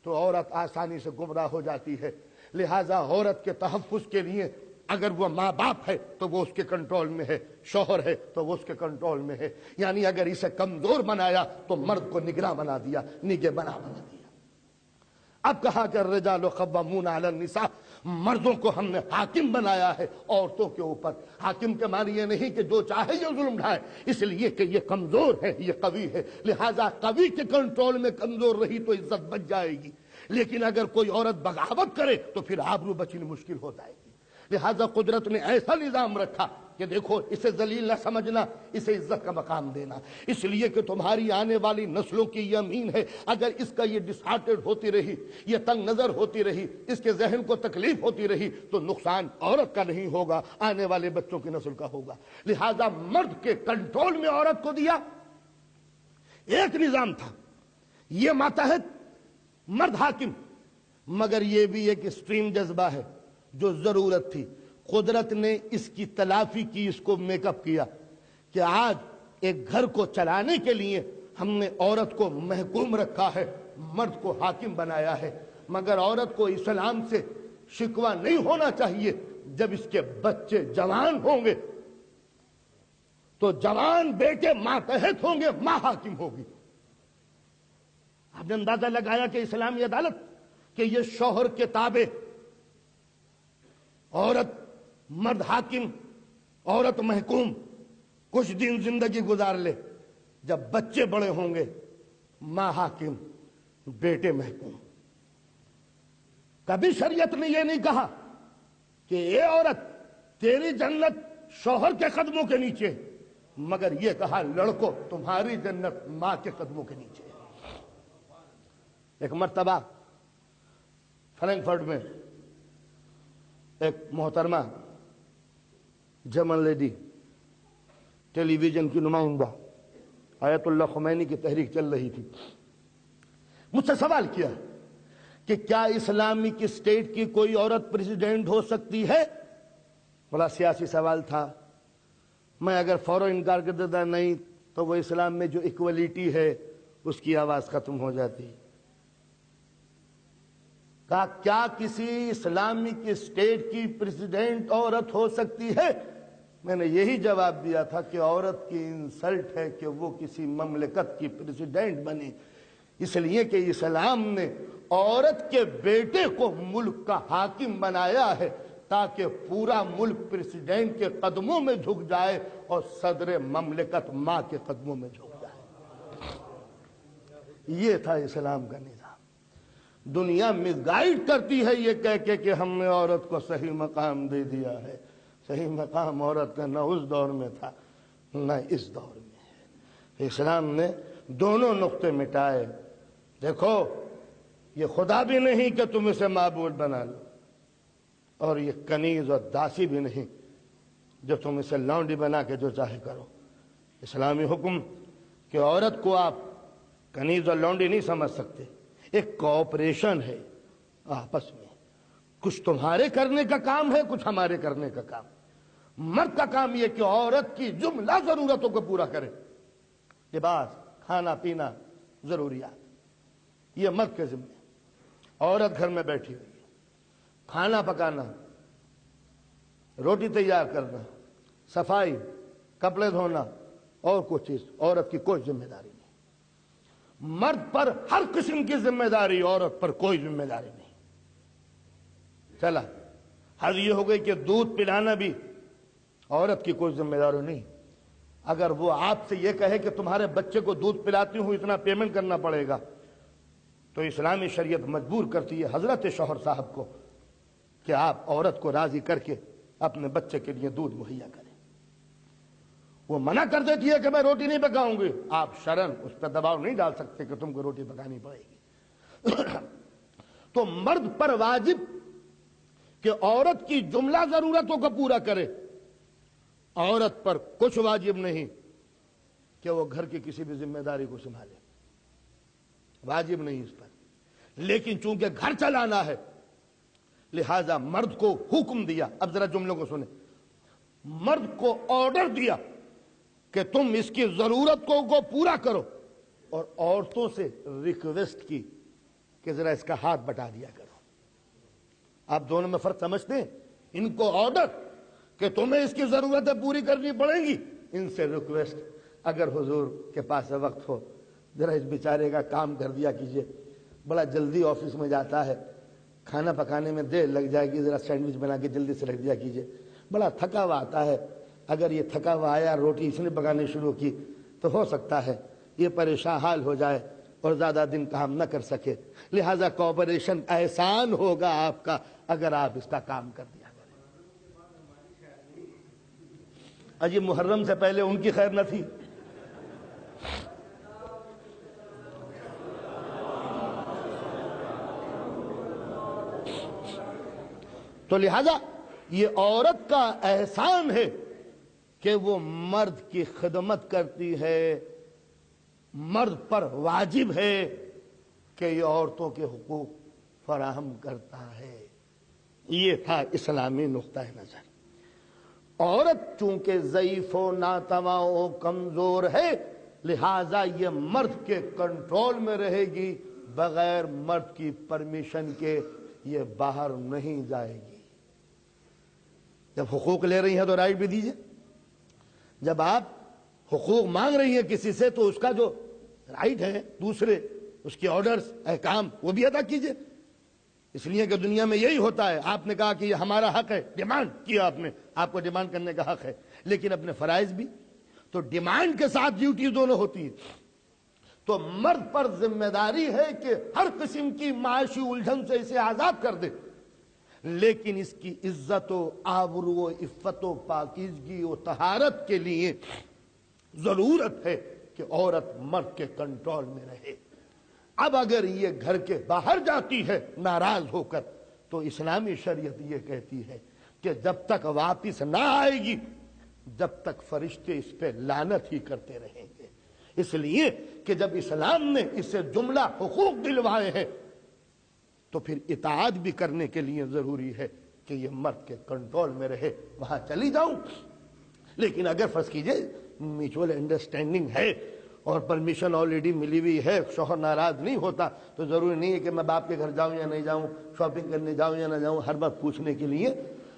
تو عورت آسانی سے گمراہ ہو جاتی ہے۔ لہذا عورت کے تحفظ کے لیے اگر وہ ماں باپ ہے تو وہ اس کے کنٹرول میں ہے، شوہر ہے تو وہ اس کے کنٹرول میں ہے، یعنی اگر اسے کمزور بنایا تو مرد کو نگراں بنا دیا، نگہباں بنا دیا۔ اب کہا کہ الرجال قوامون علی النساء، مردوں کو ہم نے حاکم بنایا ہے عورتوں کے اوپر۔ حاکم کے معنی یہ نہیں کہ جو چاہے یہ ظلم ڈھائے، اس لیے کہ یہ کمزور ہے، یہ قوی ہے، لہذا قوی کے کنٹرول میں کمزور رہی تو عزت بچ جائے گی، لیکن اگر کوئی عورت بغاوت کرے تو پھر آبرو بچنی مشکل ہو جائے گی۔ لہذا قدرت نے ایسا نظام رکھا کہ دیکھو اسے ذلیل نہ سمجھنا، اسے عزت کا مقام دینا، اس لیے کہ تمہاری آنے والی نسلوں کی یہ امین ہے، اگر اس کا یہ ڈس ہارٹڈ ہوتی رہی، یہ تنگ نظر ہوتی رہی، اس کے ذہن کو تکلیف ہوتی رہی تو نقصان عورت کا نہیں ہوگا، آنے والے بچوں کی نسل کا ہوگا۔ لہذا مرد کے کنٹرول میں عورت کو دیا، ایک نظام تھا یہ ماتحت مرد حاکم، مگر یہ بھی ایک اسٹریم جذبہ ہے جو ضرورت تھی۔ قدرت نے اس کی تلافی کی، اس کو میک اپ کیا کہ آج ایک گھر کو چلانے کے لیے ہم نے عورت کو محکوم رکھا ہے، مرد کو حاکم بنایا ہے، مگر عورت کو اسلام سے شکوہ نہیں ہونا چاہیے۔ جب اس کے بچے جوان ہوں گے تو جوان بیٹے ماتحت ہوں گے، ماں حاکم ہوگی۔ آپ نے اندازہ لگایا کہ اسلامی عدالت کہ یہ شوہر کے تابع عورت، مرد حاکم، عورت محکوم، کچھ دن زندگی گزار لے، جب بچے بڑے ہوں گے ماں حاکم، بیٹے محکوم۔ کبھی شریعت نے یہ نہیں کہا کہ اے عورت تیری جنت شوہر کے قدموں کے نیچے، مگر یہ کہا لڑکو تمہاری جنت ماں کے قدموں کے نیچے۔ ایک مرتبہ فرینکفرٹ میں ایک محترمہ جرمن لیڈی، ٹیلی ویژن کی نمائندہ، آیت اللہ خمینی کی تحریک چل رہی تھی، مجھ سے سوال کیا کہ کیا اسلامک اسٹیٹ کی کوئی عورت پریزیڈنٹ ہو سکتی ہے؟ بڑا سیاسی سوال تھا۔ میں اگر فوراً انکار کر دیتا نہیں تو وہ اسلام میں جو ایکولیٹی ہے اس کی آواز ختم ہو جاتی۔ کہا کیا کسی اسلامک اسٹیٹ کی پریزیڈنٹ عورت ہو سکتی ہے؟ میں نے یہی جواب دیا تھا کہ عورت کی انسلٹ ہے کہ وہ کسی مملکت کی پریزیڈنٹ بنے، اس لیے کہ اسلام نے عورت کے بیٹے کو ملک کا حاکم بنایا ہے تاکہ پورا ملک پریزیڈنٹ کے قدموں میں جھک جائے اور صدر مملکت ماں کے قدموں میں جھک جائے۔ یہ تھا اسلام کا نظام۔ دنیا میں گائیڈ کرتی ہے یہ کہہ کے کہ ہم نے عورت کو صحیح مقام دے دیا ہے. صحیح مقام عورت کا نہ اس دور میں تھا نہ اس دور میں ہے. اسلام نے دونوں نقطے مٹائے. دیکھو یہ خدا بھی نہیں کہ تم اسے معبود بنا لو، اور یہ کنیز اور داسی بھی نہیں جو تم اسے لونڈی بنا کے جو چاہے کرو. اسلامی حکم کہ عورت کو آپ کنیز اور لونڈی نہیں سمجھ سکتے. ایک کوآپریشن ہے آپس میں. کچھ تمہارے کرنے کا کام ہے، کچھ ہمارے کرنے کا کام. مرد کا کام یہ کہ عورت کی جملہ ضرورتوں کو پورا کرے. لباس، کھانا پینا، ضروریات، یہ مرد کے ذمہ. عورت گھر میں بیٹھی ہوئی ہے، کھانا پکانا، روٹی تیار کرنا، صفائی، کپڑے دھونا اور کچھ چیز عورت کی کوئی ذمہ داری نہیں. مرد پر ہر قسم کی ذمہ داری، عورت پر کوئی ذمہ داری نہیں. چلا حد یہ ہو گئی کہ دودھ پلانا بھی عورت کی کوئی ذمہ داری نہیں. اگر وہ آپ سے یہ کہے کہ تمہارے بچے کو دودھ پلاتی ہوں اتنا پیمنٹ کرنا پڑے گا، تو اسلامی شریعت مجبور کرتی ہے حضرت شوہر صاحب کو کہ آپ عورت کو راضی کر کے اپنے بچے کے لیے دودھ مہیا کریں. وہ منع کر دیتی ہے کہ میں روٹی نہیں پکاؤں گی، آپ شرعاً اس پہ دباؤ نہیں ڈال سکتے کہ تم کو روٹی پکانی پڑے گی. تو مرد پر واجب کہ عورت کی جملہ ضرورتوں کو پورا کرے. عورت پر کچھ واجب نہیں کہ وہ گھر کی کسی بھی ذمہ داری کو سنبھالے. واجب نہیں اس پر. لیکن چونکہ گھر چلانا ہے لہذا مرد کو حکم دیا. اب ذرا جملوں کو سنیں. مرد کو آرڈر دیا کہ تم اس کی ضرورتوں کو پورا کرو، اور عورتوں سے ریکویسٹ کی کہ ذرا اس کا ہاتھ بٹا دیا کرو. آپ دونوں میں فرق سمجھتے ہیں؟ ان کو آرڈر کہ تمہیں اس کی ضرورتیں پوری کرنی پڑیں گی، ان سے ریکویسٹ اگر حضور کے پاس وقت ہو ذرا اس بیچارے کا کام کر دیا کیجئے، بڑا جلدی آفس میں جاتا ہے، کھانا پکانے میں دیر لگ جائے گی، ذرا سینڈوچ بنا کے جلدی سے رکھ دیا کیجئے، بڑا تھکا ہوا آتا ہے. اگر یہ تھکا ہوا آیا روٹی اس نے پکانے شروع کی تو ہو سکتا ہے یہ پریشان حال ہو جائے اور زیادہ دن کام نہ کر سکے. لہذا کوآپریشن احسان ہوگا آپ کا اگر آپ اس کا کام کر دیا کریں. اجی محرم سے پہلے ان کی خیر نہ تھی. تو لہذا یہ عورت کا احسان ہے کہ وہ مرد کی خدمت کرتی ہے. مرد پر واجب ہے کہ یہ عورتوں کے حقوق فراہم کرتا ہے. یہ تھا اسلامی نقطہ نظر. عورت چونکہ ضعیف و ناتواں و کمزور ہے لہذا یہ مرد کے کنٹرول میں رہے گی. بغیر مرد کی پرمیشن کے یہ باہر نہیں جائے گی. جب حقوق لے رہی ہیں تو رائٹ بھی دیجئے. جب آپ حقوق مانگ رہی ہیں کسی سے تو اس کا جو رائٹ ہے دوسرے اس کے آرڈرز احکام وہ بھی ادا کیجئے. اس لیے کہ دنیا میں یہی ہوتا ہے. آپ نے کہا کہ یہ ہمارا حق ہے، ڈیمانڈ کیا آپ نے، آپ کو ڈیمانڈ کرنے کا حق ہے، لیکن اپنے فرائض بھی. تو ڈیمانڈ کے ساتھ ڈیوٹی دونوں ہوتی ہے. تو مرد پر ذمہ داری ہے کہ ہر قسم کی معاشی الجھن سے اسے آزاد کر دے، لیکن اس کی عزت و آبرو و عفت و پاکیزگی و طہارت کے لیے ضرورت ہے کہ عورت مرد کے کنٹرول میں رہے. اب اگر یہ گھر کے باہر جاتی ہے ناراض ہو کر تو اسلامی شریعت یہ کہتی ہے کہ جب تک واپس نہ آئے گی جب تک فرشتے اس پہ لعنت ہی کرتے رہیں گے. اس لیے کہ جب اسلام نے اسے جملہ حقوق دلوائے ہیں تو پھر اطاعت بھی کرنے کے لیے ضروری ہے کہ یہ مرد کے کنٹرول میں رہے. وہاں چلی جاؤں، لیکن اگر فرض کیجئے میوچول انڈرسٹینڈنگ ہے اور پرمیشن آلریڈی ملی ہوئی ہے، شوہر ناراض نہیں ہوتا، تو ضروری نہیں ہے کہ میں باپ کے گھر جاؤں یا نہیں جاؤں، شاپنگ کرنے جاؤں یا نہ جاؤں ہر بات پوچھنے کے لیے.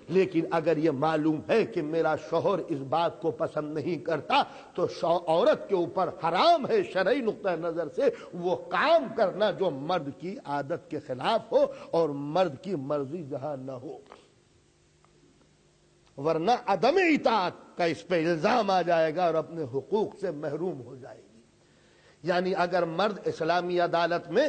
لیکن اگر یہ معلوم ہے کہ میرا شوہر اس بات کو پسند نہیں کرتا تو عورت کے اوپر حرام ہے شرعی نقطہ نظر سے وہ کام کرنا جو مرد کی عادت کے خلاف ہو اور مرد کی مرضی جہاں نہ ہو، ورنہ عدم اطاعت کا اس پہ الزام آ جائے گا اور اپنے حقوق سے محروم ہو جائے گی. یعنی اگر مرد اسلامی عدالت میں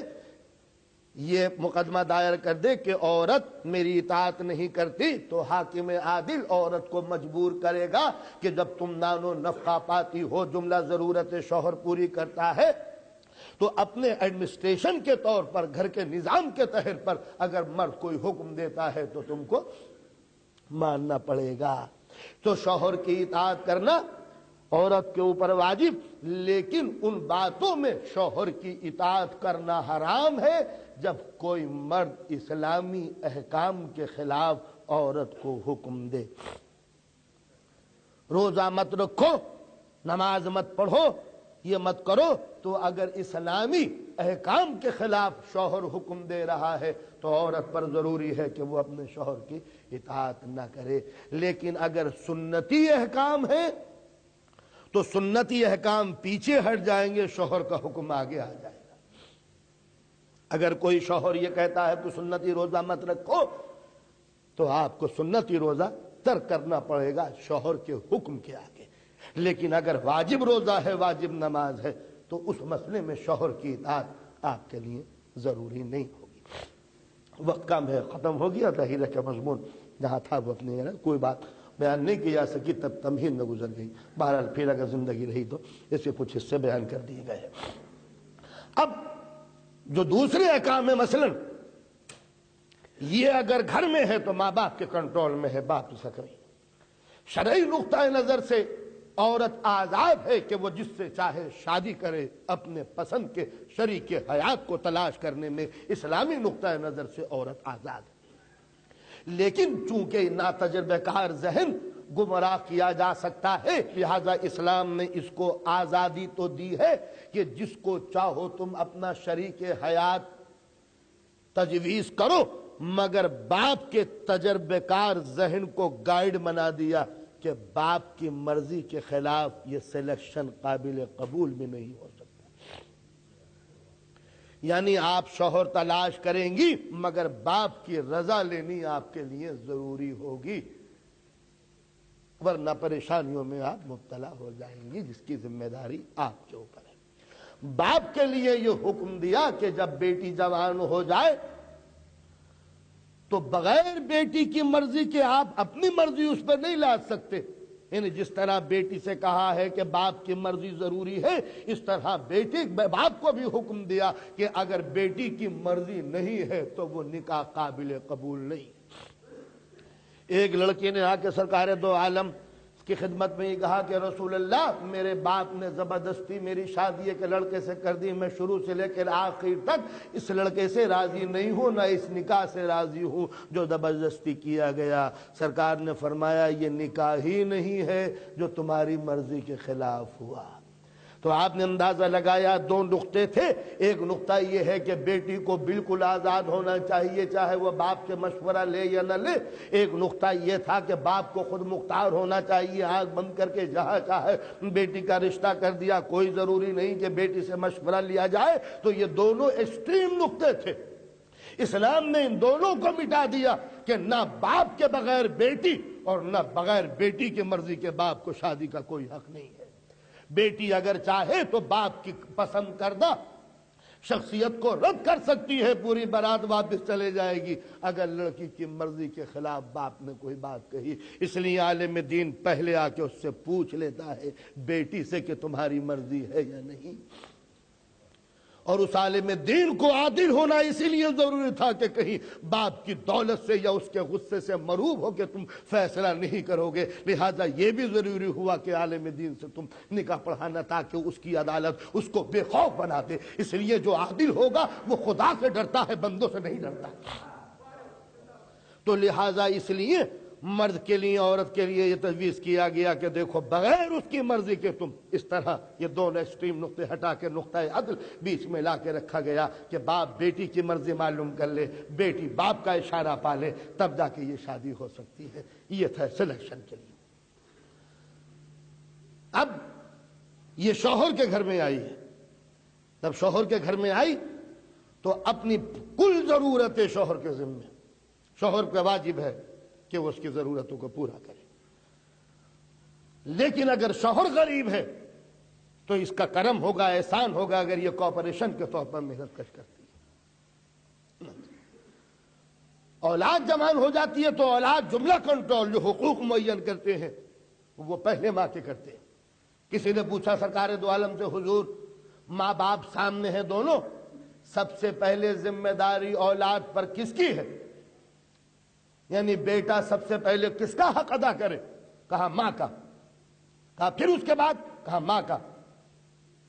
یہ مقدمہ دائر کر دے کہ عورت میری اطاعت نہیں کرتی تو حاکم عادل عورت کو مجبور کرے گا کہ جب تم نان و نفقہ پاتی ہو، جملہ ضرورت شوہر پوری کرتا ہے، تو اپنے ایڈمنسٹریشن کے طور پر، گھر کے نظام کے تحت پر اگر مرد کوئی حکم دیتا ہے تو تم کو ماننا پڑے گا۔ تو شوہر کی اطاعت کرنا عورت کے اوپر واجب، لیکن ان باتوں میں شوہر کی اطاعت کرنا حرام ہے جب کوئی مرد اسلامی احکام کے خلاف عورت کو حکم دے۔ روزہ مت رکھو، نماز مت پڑھو، یہ مت کرو، تو اگر اسلامی احکام کے خلاف شوہر حکم دے رہا ہے تو عورت پر ضروری ہے کہ وہ اپنے شوہر کی اطاعت نہ کرے۔ لیکن اگر سنتی احکام ہے تو سنتی احکام پیچھے ہٹ جائیں گے، شوہر کا حکم آگے آ جائے گا۔ اگر کوئی شوہر یہ کہتا ہے تو سنتی روزہ مت رکھو، تو آپ کو سنتی روزہ ترک کرنا پڑے گا شوہر کے حکم کے آگے۔ لیکن اگر واجب روزہ ہے، واجب نماز ہے، تو اس مسئلے میں شوہر کی اطاعت آپ کے لیے ضروری نہیں ہوگی۔ وقت کم ہے، ختم ہو گیا تحریر کا مضمون، جہاں تھا وہ اپنے کوئی بات بیان نہیں کی جا سکی، تب تمہید میں گزر گئی۔ بہرحال پھر اگر زندگی رہی تو اس کے کچھ حصے بیان کر دیے گئے۔ اب جو دوسرے احکام ہے، مثلا یہ اگر گھر میں ہے تو ماں باپ کے کنٹرول میں ہے، باپ سکری۔ شرعی نقطۂ نظر سے عورت آزاد ہے کہ وہ جس سے چاہے شادی کرے، اپنے پسند کے شریک حیات کو تلاش کرنے میں اسلامی نقطۂ نظر سے عورت آزاد ہے۔ لیکن چونکہ ناتجربہ کار ذہن گمراہ کیا جا سکتا ہے، لہذا اسلام نے اس کو آزادی تو دی ہے کہ جس کو چاہو تم اپنا شریک حیات تجویز کرو، مگر باپ کے تجربہ کار ذہن کو گائیڈ بنا دیا کہ باپ کی مرضی کے خلاف یہ سلیکشن قابل قبول بھی نہیں ہو سکتا۔ یعنی آپ شوہر تلاش کریں گی مگر باپ کی رضا لینی آپ کے لیے ضروری ہوگی، ورنہ پریشانیوں میں آپ مبتلا ہو جائیں گی، جس کی ذمہ داری آپ کے اوپر ہے۔ باپ کے لیے یہ حکم دیا کہ جب بیٹی جوان ہو جائے تو بغیر بیٹی کی مرضی کے آپ اپنی مرضی اس پر نہیں لا سکتے۔ یعنی جس طرح بیٹی سے کہا ہے کہ باپ کی مرضی ضروری ہے، اس طرح باپ کو بھی حکم دیا کہ اگر بیٹی کی مرضی نہیں ہے تو وہ نکاح قابل قبول نہیں۔ ایک لڑکی نے آ کے سرکار دو عالم کی خدمت میں یہ کہا کہ رسول اللہ، میرے باپ نے زبردستی میری شادی کے لڑکے سے کر دی، میں شروع سے لے کر آخر تک اس لڑکے سے راضی نہیں ہوں، نہ اس نکاح سے راضی ہوں جو زبردستی کیا گیا۔ سرکار نے فرمایا یہ نکاح ہی نہیں ہے جو تمہاری مرضی کے خلاف ہوا۔ تو آپ نے اندازہ لگایا دو نقطے تھے، ایک نقطہ یہ ہے کہ بیٹی کو بالکل آزاد ہونا چاہیے چاہے وہ باپ کے مشورہ لے یا نہ لے، ایک نقطہ یہ تھا کہ باپ کو خود مختار ہونا چاہیے، آنکھ بند کر کے جہاں چاہے بیٹی کا رشتہ کر دیا، کوئی ضروری نہیں کہ بیٹی سے مشورہ لیا جائے۔ تو یہ دونوں ایکسٹریم نقطے تھے، اسلام نے ان دونوں کو مٹا دیا کہ نہ باپ کے بغیر بیٹی اور نہ بغیر بیٹی کی مرضی کے باپ کو شادی کا کوئی حق نہیں ہے۔ بیٹی اگر چاہے تو باپ کی پسند کردہ شخصیت کو رد کر سکتی ہے، پوری بارات واپس چلے جائے گی اگر لڑکی کی مرضی کے خلاف باپ نے کوئی بات کہی۔ اس لیے عالم دین پہلے آ کے اس سے پوچھ لیتا ہے بیٹی سے کہ تمہاری مرضی ہے یا نہیں۔ اور اس عالم دین کو عادل ہونا اسی لیے ضروری تھا کہ کہیں باپ کی دولت سے یا اس کے غصے سے مروب ہو کے تم فیصلہ نہیں کرو گے، لہذا یہ بھی ضروری ہوا کہ عالم دین سے تم نکاح پڑھانا تاکہ اس کی عدالت اس کو بے خوف بنا دے۔ اس لیے جو عادل ہوگا وہ خدا سے ڈرتا ہے، بندوں سے نہیں ڈرتا۔ تو لہذا اس لیے مرد کے لیے عورت کے لیے یہ تجویز کیا گیا کہ دیکھو بغیر اس کی مرضی کے تم اس طرح، یہ دونوں ایکسٹریم نقطے ہٹا کے نقطۂ عدل بیچ میں لا کے رکھا گیا کہ باپ بیٹی کی مرضی معلوم کر لے، بیٹی باپ کا اشارہ پا لے، تب جا کے یہ شادی ہو سکتی ہے۔ یہ تھا سلیکشن کے لیے۔ اب یہ شوہر کے گھر میں آئی ہے، جب شوہر کے گھر میں آئی تو اپنی کل ضرورتیں شوہر کے ذمے، شوہر پہ واجب ہے کہ وہ اس کی ضرورتوں کو پورا کرے۔ لیکن اگر شوہر غریب ہے تو اس کا کرم ہوگا، احسان ہوگا اگر یہ کوآپریشن کے طور پر محنت کش کرتی ہے۔ اولاد جوان ہو جاتی ہے تو اولاد جملہ کنٹرول جو حقوق معین کرتے ہیں وہ پہلے ماں کے کرتے ہیں۔ کسی نے پوچھا سرکار دو عالم سے، حضور ماں باپ سامنے ہیں دونوں، سب سے پہلے ذمہ داری اولاد پر کس کی ہے؟ یعنی بیٹا سب سے پہلے کس کا حق ادا کرے؟ کہا ماں کا۔ کہا پھر اس کے بعد؟ کہا ماں کا۔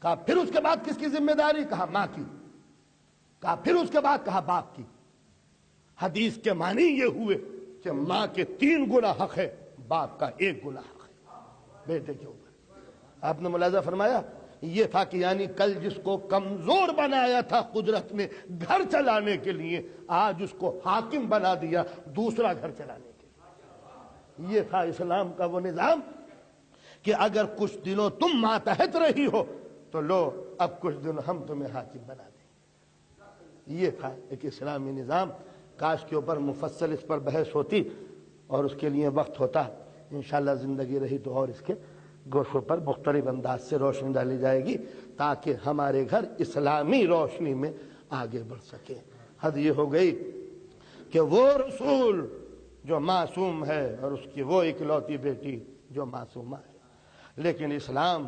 کہا پھر اس کے بعد کس کی ذمہ داری؟ کہا ماں کی۔ کہا پھر اس کے بعد؟ کہا باپ کی۔ حدیث کے معنی یہ ہوئے کہ ماں کے 3 گنا حق ہے، باپ کا 1 گنا حق ہے بیٹے کے اوپر۔ آپ نے ملاحظہ فرمایا یہ تھا کہ یعنی کل جس کو کمزور بنایا تھا قدرت نے گھر چلانے کے لیے، آج اس کو حاکم بنا دیا دوسرا گھر چلانے کے لیے۔ یہ تھا اسلام کا وہ نظام کہ اگر کچھ دنوں تم ماتحت رہی ہو تو لو اب کچھ دن ہم تمہیں حاکم بنا دیں۔ یہ تھا ایک اسلامی نظام۔ کاش کے اوپر مفصل اس پر بحث ہوتی اور اس کے لیے وقت ہوتا، انشاءاللہ زندگی رہی تو اور اس کے گوشوں پر مختلف انداز سے روشنی ڈالی جائے گی تاکہ ہمارے گھر اسلامی روشنی میں آگے بڑھ سکے۔ حد یہ ہو گئی کہ وہ رسول جو معصوم ہے اور اس کی وہ اکلوتی بیٹی جو معصومہ ہے، لیکن اسلام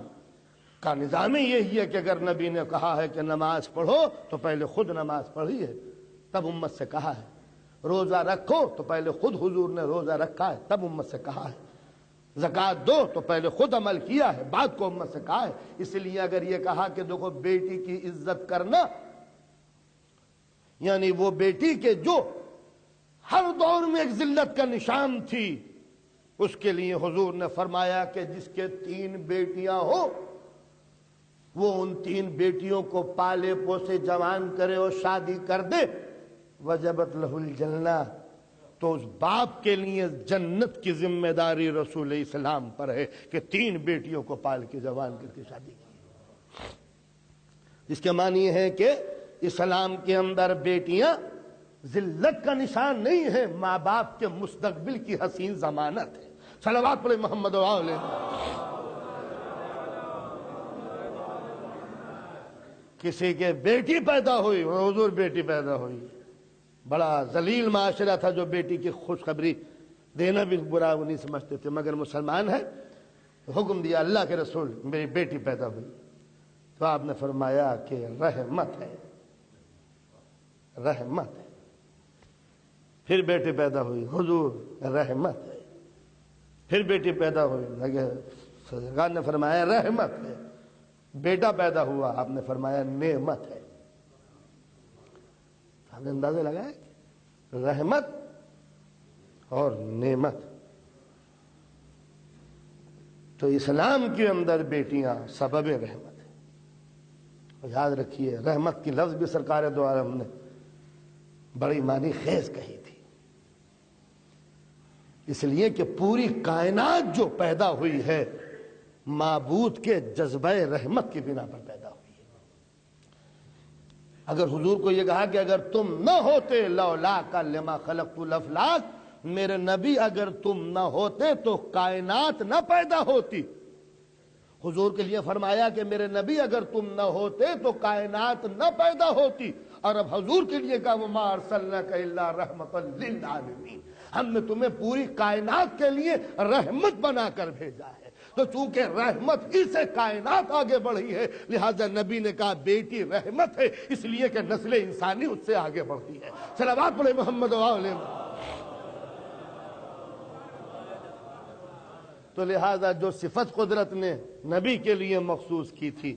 کا نظام ہی یہی ہے کہ اگر نبی نے کہا ہے کہ نماز پڑھو تو پہلے خود نماز پڑھی ہے تب امت سے کہا ہے، روزہ رکھو تو پہلے خود حضور نے روزہ رکھا ہے تب امت سے کہا ہے، زکوٰۃ دو تو پہلے خود عمل کیا ہے بعد کو امت سے کہا ہے۔ اس لیے اگر یہ کہا کہ دیکھو بیٹی کی عزت کرنا، یعنی وہ بیٹی کے جو ہر دور میں ایک ذلت کا نشان تھی، اس کے لیے حضور نے فرمایا کہ جس کے 3 بیٹیاں ہوں وہ ان 3 بیٹیوں کو پالے پوسے جوان کرے اور شادی کر دے، وجبت لہ الجنہ، تو اس باپ کے لیے جنت کی ذمہ داری رسول اسلام پر ہے کہ 3 بیٹیوں کو پال کے جوان کر کے شادی کی۔ جس کے معنی یہ ہے کہ اسلام کے اندر بیٹیاں ذلت کا نشان نہیں ہے، ماں باپ کے مستقبل کی حسین ضمانت ہے۔ صلوات پڑھیں محمد علیہ۔ کسی کے بیٹی پیدا ہوئی، حضور بیٹی پیدا ہوئی، بڑا ذلیل معاشرہ تھا جو بیٹی کی خوشخبری دینا بھی برا نہیں سمجھتے تھے، مگر مسلمان ہے، حکم دیا اللہ کے رسول میری بیٹی پیدا ہوئی تو آپ نے فرمایا کہ رحمت ہے، رحمت ہے۔ پھر بیٹی پیدا ہوئی، حضور رحمت ہے۔ پھر بیٹی پیدا ہوئی، سرکار نے فرمایا رحمت ہے۔ بیٹا پیدا ہوا، آپ نے فرمایا نعمت ہے۔ آپ نے اندازہ لگایا رحمت اور نعمت۔ تو اسلام کے اندر بیٹیاں سبب رحمت ہیں۔ یاد رکھیے رحمت کی لفظ بھی سرکار دو عالم نے بڑی معنی خیز کہی تھی، اس لیے کہ پوری کائنات جو پیدا ہوئی ہے معبود کے جذبہ رحمت کی بنا پر پیدا ہوئی ہے۔ اگر حضور کو یہ کہا کہ اگر تم نہ ہوتے لولاک لما خلقت الافلاک، میرے نبی اگر تم نہ ہوتے تو کائنات نہ پیدا ہوتی۔ حضور کے لیے فرمایا کہ میرے نبی اگر تم نہ ہوتے تو کائنات نہ پیدا ہوتی، اور اب حضور کے لیے کہا وما ارسلناک الا رحمۃ للعالمین، ہم نے تمہیں پوری کائنات کے لیے رحمت بنا کر بھیجا ہے۔ تو چونکہ رحمت ہی سے کائنات آگے بڑھی ہے، لہذا نبی نے کہا بیٹی رحمت ہے، اس لیے کہ نسل انسانی اس سے آگے بڑھتی ہے۔ صلوات پڑھیں محمد علیہ۔ تو لہذا جو صفت قدرت نے نبی کے لیے مخصوص کی تھی،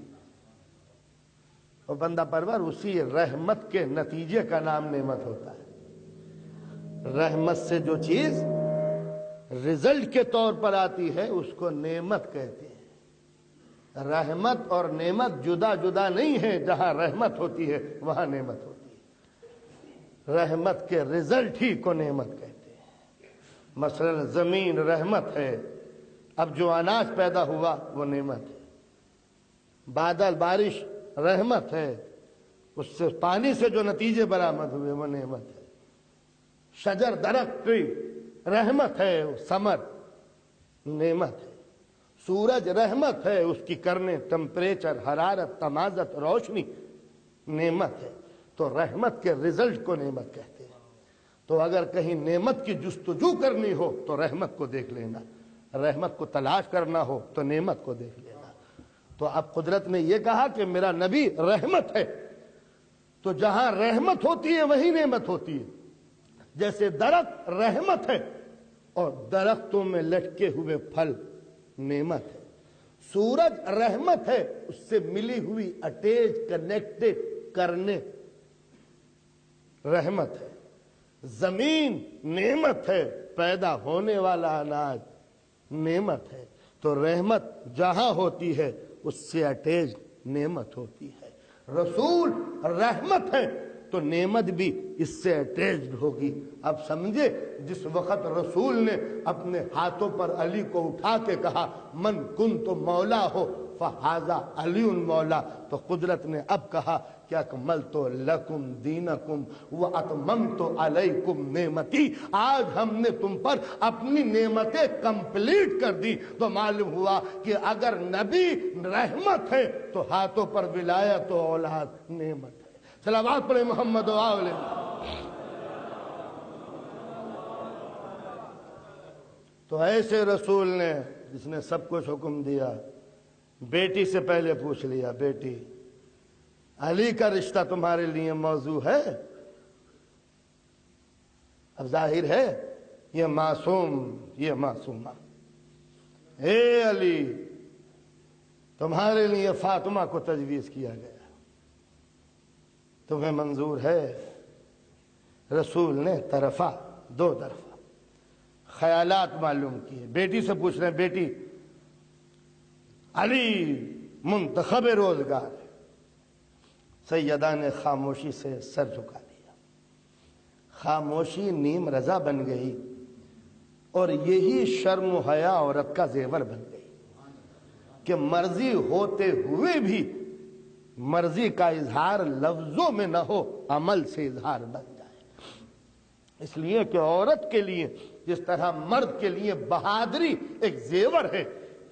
اور بندہ پرور اسی رحمت کے نتیجے کا نام نعمت ہوتا ہے۔ رحمت سے جو چیز رزلٹ کے طور پر آتی ہے اس کو نعمت کہتے ہیں۔ رحمت اور نعمت جدا جدا نہیں ہے، جہاں رحمت ہوتی ہے وہاں نعمت ہوتی ہے۔ رحمت کے رزلٹ ہی کو نعمت کہتے ہیں۔ مثلا زمین رحمت ہے، اب جو اناج پیدا ہوا وہ نعمت ہے۔ بادل بارش رحمت ہے، اس سے پانی سے جو نتیجے برآمد ہوئے وہ نعمت ہے۔ شجر درخت رحمت ہے، ثمر نعمت ہے۔ سورج رحمت ہے، اس کی کرنیں ٹمپریچر حرارت تمازت روشنی نعمت ہے۔ تو رحمت کے رزلٹ کو نعمت کہتے ہیں۔ تو اگر کہیں نعمت کی جستجو کرنی ہو تو رحمت کو دیکھ لینا، رحمت کو تلاش کرنا ہو تو نعمت کو دیکھ لینا۔ تو اب قدرت نے یہ کہا کہ میرا نبی رحمت ہے، تو جہاں رحمت ہوتی ہے وہی نعمت ہوتی ہے۔ جیسے درخت رحمت ہے اور درختوں میں لٹکے ہوئے پھل نعمت ہے، سورج رحمت ہے، اس سے ملی ہوئی اٹیچ کنیکٹڈ کرنے رحمت ہے، زمین نعمت ہے، پیدا ہونے والا اناج نعمت ہے۔ تو رحمت جہاں ہوتی ہے اس سے اٹیچ نعمت ہوتی ہے، رسول رحمت ہے تو نعمت بھی اس سے اٹیچڈ ہوگی۔ اب سمجھے جس وقت رسول نے اپنے ہاتھوں پر علی کو اٹھا کے کہا من کنت مولا ہو فہذا علی مولا، تو قدرت نے اب کہا کہ اکملت لکم دینکم واتممت علیکم نعمتی، آج ہم نے تم پر اپنی نعمتیں کمپلیٹ کر دی۔ تو معلوم ہوا کہ اگر نبی رحمت ہے تو ہاتھوں پر ولایت و اولاد نعمت ہے۔ صلوات پڑھیں محمد و آل تو ایسے رسول نے جس نے سب کچھ حکم دیا، بیٹی سے پہلے پوچھ لیا بیٹی علی کا رشتہ تمہارے لیے موضوع ہے؟ اب ظاہر ہے یہ معصوم یہ معصومہ، اے علی تمہارے لیے فاطمہ کو تجویز کیا گیا، تمہیں منظور ہے؟ رسول نے دو طرفہ خیالات معلوم کیے۔ بیٹی سے پوچھ رہے ہیں بیٹی علی منتخب روزگار ہے، سیدہ نے خاموشی سے سر جھکا دیا، خاموشی نیم رضا بن گئی، اور یہی شرم و حیا عورت کا زیور بن گئی کہ مرضی ہوتے ہوئے بھی مرضی کا اظہار لفظوں میں نہ ہو، عمل سے اظہار بن جائے۔ اس لیے کہ عورت کے لیے جس طرح مرد کے لیے بہادری ایک زیور ہے،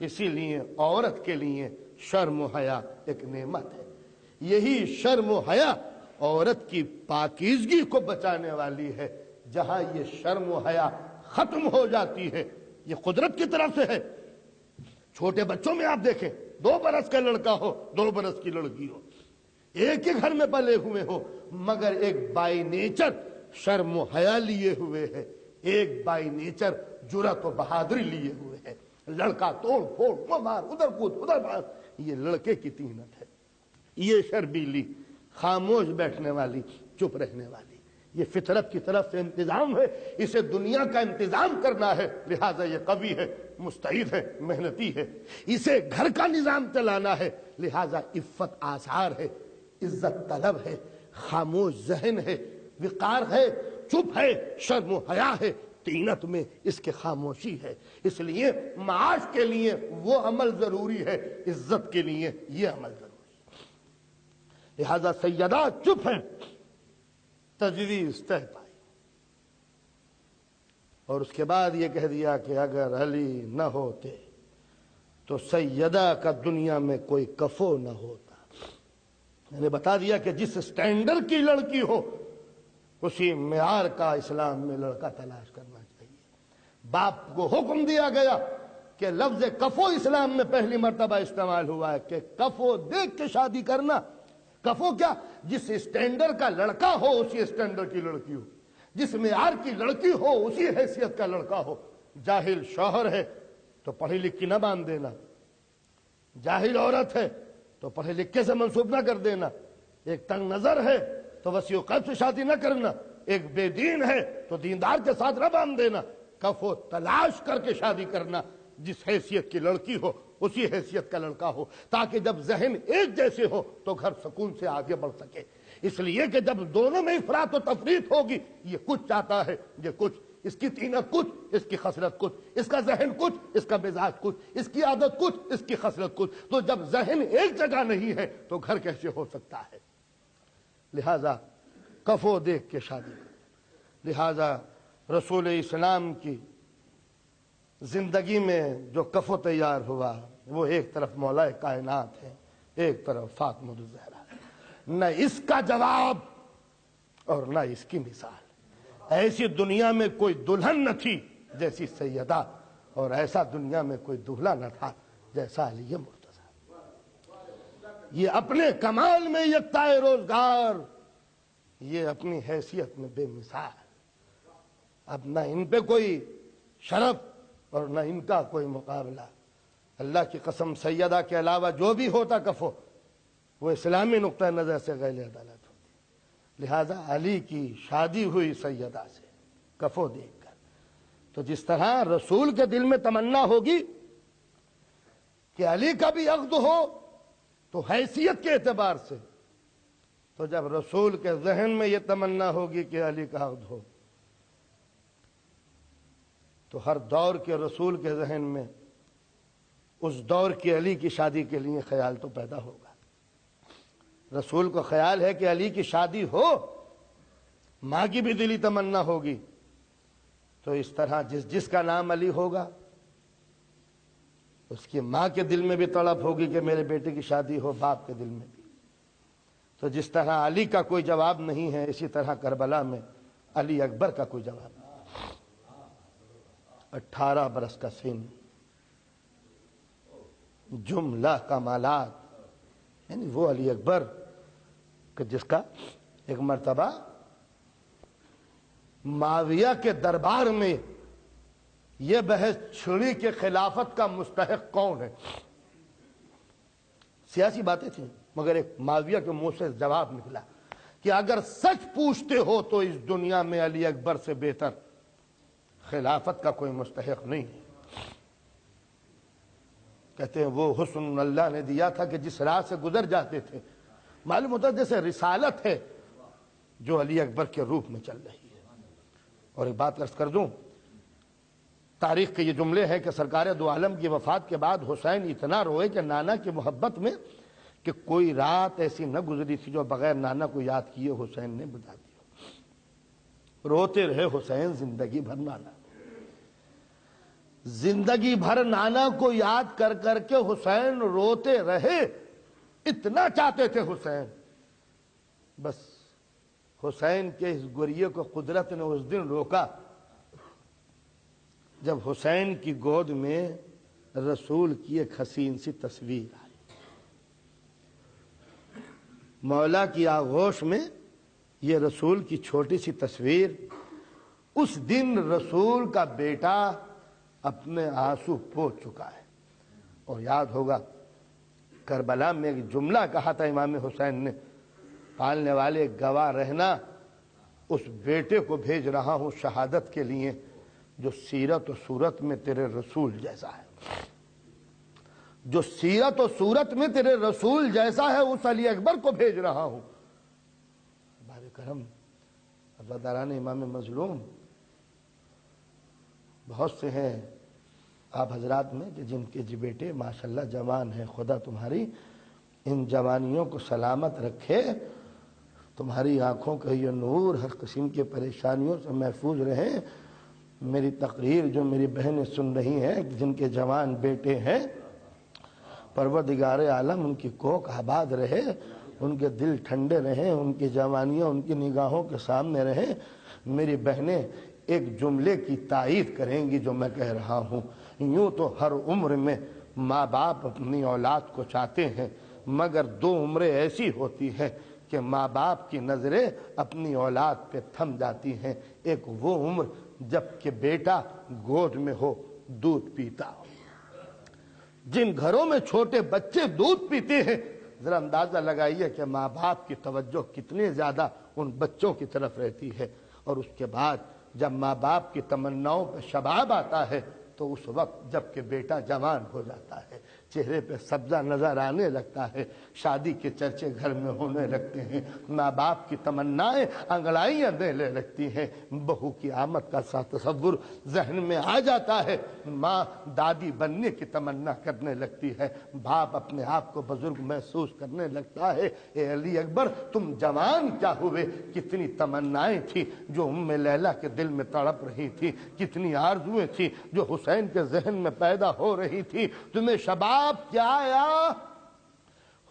اسی لیے عورت کے لیے شرم و حیا ایک نعمت ہے۔ یہی شرم و حیا عورت کی پاکیزگی کو بچانے والی ہے۔ جہاں یہ شرم و حیا ختم ہو جاتی ہے، یہ قدرت کی طرف سے ہے۔ چھوٹے بچوں میں آپ دیکھیں، 2 برس کا لڑکا ہو 2 برس کی لڑکی ہو، ایک ہی گھر میں پلے ہوئے ہو، مگر ایک بائی نیچر شرم و حیا لیے ہوئے ہے، ایک بائی نیچر جرأت و بہادری لیے ہوئے ہے۔ لڑکا توڑ پھوڑ وہ مار ادھر کود ادھر مار، یہ لڑکے کی طینت ہے۔ یہ شرمیلی خاموش بیٹھنے والی چپ رہنے والی، یہ فطرت کی طرف سے انتظام ہے، اسے دنیا کا انتظام کرنا ہے، لہذا یہ قوی ہے، مستعد ہے، محنتی ہے۔ اسے گھر کا نظام چلانا ہے، لہذا عفت آثار ہے، عزت طلب ہے، خاموش ذہن ہے، وقار ہے، چپ ہے، شرم و حیا ہے، طینت میں اس کے خاموشی ہے۔ اس لیے معاش کے لیے وہ عمل ضروری ہے، عزت کے لیے یہ عمل ضروری ہے۔ لہذا سیدہ چپ ہیں، تجویز طے پائی، اور اس کے بعد یہ کہہ دیا کہ اگر علی نہ ہوتے تو سیدہ کا دنیا میں کوئی کفو نہ ہوتا۔ میں نے بتا دیا کہ جس سٹینڈرڈ کی لڑکی ہو اسی معیار کا اسلام میں لڑکا تلاش کرنا چاہیے۔ باپ کو حکم دیا گیا کہ لفظ کفو اسلام میں پہلی مرتبہ استعمال ہوا ہے کہ کفو دیکھ کے شادی کرنا۔ کفو کیا؟ جس اسٹینڈرڈ کا لڑکا ہو اسی اسٹینڈرڈ کی لڑکی ہو، جس معیار کی لڑکی ہو اسی حیثیت کا لڑکا ہو۔ جاہل شوہر ہے تو پڑھی لکھی نہ باندھ دینا، جاہل عورت ہے تو پڑھے لکھے سے منسوب نہ کر دینا، ایک تنگ نظر ہے تو وسیع قلب سے شادی نہ کرنا، ایک بے دین ہے تو دیندار کے ساتھ نہ باندھ دینا۔ کفو تلاش کر کے شادی کرنا، جس حیثیت کی لڑکی ہو اسی حیثیت کا لڑکا ہو، تاکہ جب ذہن ایک جیسے ہو تو گھر سکون سے آگے بڑھ سکے۔ اس لیے کہ جب دونوں میں افراط و تفریط ہوگی، یہ کچھ چاہتا ہے یہ کچھ، اس کی طینت کچھ، اس کی خصلت کچھ، اس کا ذہن کچھ، اس کا مزاج کچھ، اس کی عادت کچھ، اس کی خصلت کچھ، تو جب ذہن ایک جگہ نہیں ہے تو گھر کیسے ہو سکتا ہے؟ لہذا کفو دیکھ کے شادی کریں۔ لہذا رسول اسلام کی زندگی میں جو کفو تیار ہوا وہ ایک طرف مولا کائنات ہے، ایک طرف فاطمہ الزہرا ہے۔ نہ اس کا جواب اور نہ اس کی مثال۔ ایسی دنیا میں کوئی دلہن نہ تھی جیسی سیدہ، اور ایسا دنیا میں کوئی دولہا نہ تھا جیسا علی مرتضیٰ۔ یہ اپنے کمال میں یکتا روزگار، یہ اپنی حیثیت میں بے مثال۔ اب نہ ان پہ کوئی شرف اور نہ ان کا کوئی مقابلہ۔ اللہ کی قسم، سیدہ کے علاوہ جو بھی ہوتا کفو، وہ اسلامی نقطہ نظر سے غیر عدالت ہوتی۔ لہذا علی کی شادی ہوئی سیدہ سے کفو دیکھ کر، تو جس طرح رسول کے دل میں تمنا ہوگی کہ علی کا بھی عقد ہو تو حیثیت کے اعتبار سے، تو جب رسول کے ذہن میں یہ تمنا ہوگی کہ علی کا عقد ہو، تو ہر دور کے رسول کے ذہن میں اس دور کی علی کی شادی کے لیے خیال تو پیدا ہوگا۔ رسول کو خیال ہے کہ علی کی شادی ہو، ماں کی بھی دلی تمنا ہوگی، تو اس طرح جس کا نام علی ہوگا اس کی ماں کے دل میں بھی تڑپ ہوگی کہ میرے بیٹے کی شادی ہو، باپ کے دل میں بھی۔ تو جس طرح علی کا کوئی جواب نہیں ہے، اسی طرح کربلا میں علی اکبر کا کوئی جواب نہیں۔ 18 برس کا سن، جملہ کمالات، یعنی وہ علی اکبر کہ جس کا ایک مرتبہ معاویہ کے دربار میں یہ بحث چھڑی کہ خلافت کا مستحق کون ہے۔ سیاسی باتیں تھیں، مگر ایک معاویہ کے منہ سے جواب نکلا کہ اگر سچ پوچھتے ہو تو اس دنیا میں علی اکبر سے بہتر خلافت کا کوئی مستحق نہیں ہے۔ کہتے ہیں وہ حسن اللہ نے دیا تھا کہ جس راہ سے گزر جاتے تھے معلوم ہوتا جیسے رسالت ہے جو علی اکبر کے روپ میں چل رہی ہے۔ اور ایک بات عرض کر دوں، تاریخ کے یہ جملے ہیں کہ سرکار دو عالم کی وفات کے بعد حسین اتنا روئے کہ نانا کی محبت میں کہ کوئی رات ایسی نہ گزری تھی جو بغیر نانا کو یاد کیے حسین نے بتا دیا۔ روتے رہے حسین زندگی بھر نانا، زندگی بھر نانا کو یاد کر کر کے حسین روتے رہے۔ اتنا چاہتے تھے حسین، بس حسین کے اس گریے کو قدرت نے اس دن روکا جب حسین کی گود میں رسول کی ایک حسین سی تصویر آئی۔ مولا کی آغوش میں یہ رسول کی چھوٹی سی تصویر، اس دن رسول کا بیٹا اپنے آنسو پوچھ چکا ہے۔ اور یاد ہوگا کربلا میں ایک جملہ کہا تھا امام حسین نے، پالنے والے گواہ رہنا، اس بیٹے کو بھیج رہا ہوں شہادت کے لیے جو سیرت و صورت میں تیرے رسول جیسا ہے، جو سیرت و صورت میں تیرے رسول جیسا ہے، اس علی اکبر کو بھیج رہا ہوں۔ بار کرم عزاداران امام مظلوم بہت سے ہیں آپ حضرات میں کہ جن کے بیٹے ماشاءاللہ جوان ہیں، خدا تمہاری ان جوانیوں کو سلامت رکھے، تمہاری آنکھوں کا یہ نور ہر قسم کی پریشانیوں سے محفوظ رہیں۔ میری تقریر جو میری بہنیں سن رہی ہیں جن کے جوان بیٹے ہیں، پروردگار عالم ان کی کوکھ آباد رہے، ان کے دل ٹھنڈے رہیں، ان کی جوانیاں ان کی نگاہوں کے سامنے رہیں۔ میری بہنیں ایک جملے کی تائید کریں گی جو میں کہہ رہا ہوں، یوں تو ہر عمر میں ماں باپ اپنی اولاد کو چاہتے ہیں، مگر 2 عمریں ایسی ہوتی ہیں کہ ماں باپ کی نظریں اپنی اولاد پہ تھم جاتی ہیں۔ ایک وہ عمر جب کہ بیٹا گود میں ہو، دودھ پیتا ہو۔ جن گھروں میں چھوٹے بچے دودھ پیتے ہیں، ذرا اندازہ لگائیے کہ ماں باپ کی توجہ کتنی زیادہ ان بچوں کی طرف رہتی ہے۔ اور اس کے بعد جب ماں باپ کی تمناؤں پہ شباب آتا ہے تو اس وقت جب کہ بیٹا جوان ہو جاتا ہے، چہرے پہ سبزہ نظر آنے لگتا ہے، شادی کے چرچے گھر میں ہونے لگتے ہیں، ماں باپ کی تمنائیں انگڑائیاں دینے لگتی ہیں، بہو کی آمد کا سا تصور ذہن میں آ جاتا ہے، ماں دادی بننے کی تمنا کرنے لگتی ہے، باپ اپنے آپ کو بزرگ محسوس کرنے لگتا ہے۔ اے علی اکبر تم جوان کیا ہوئے، کتنی تمنائیں تھیں جو ام لیلہ کے دل میں تڑپ رہی تھی، کتنی آرزویں تھیں جو حسین کے ذہن میں پیدا ہو رہی تھی، تمہیں شباب کیا آیا؟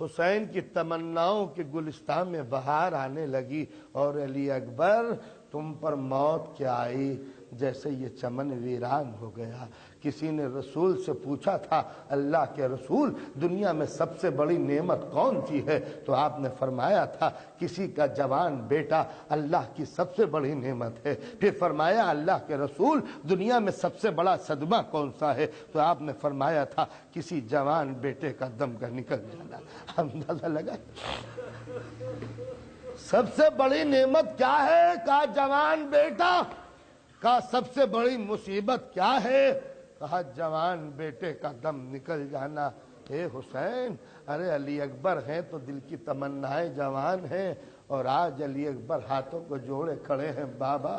حسین کی تمناؤں کے گلستان میں بہار آنے لگی، اور علی اکبر تم پر موت کیا آئی جیسے یہ چمن ویران ہو گیا۔ کسی نے رسول سے پوچھا تھا اللہ کے رسول دنیا میں سب سے بڑی نعمت کون سی ہے؟ تو آپ نے فرمایا تھا کسی کا جوان بیٹا اللہ کی سب سے بڑی نعمت ہے۔ پھر فرمایا اللہ کے رسول دنیا میں سب سے بڑا صدمہ کون سا ہے؟ تو آپ نے فرمایا تھا کسی جوان بیٹے کا دم کا نکل جانا۔ اندازہ لگا سب سے بڑی نعمت کیا ہے؟ کہا جوان بیٹا۔ کہا سب سے بڑی مصیبت کیا ہے؟ کہا جوان بیٹے کا دم نکل جانا۔ اے حسین، ارے علی اکبر ہیں تو دل کی تمنائیں جوان ہیں، اور آج علی اکبر ہاتھوں کو جوڑے کھڑے ہیں، بابا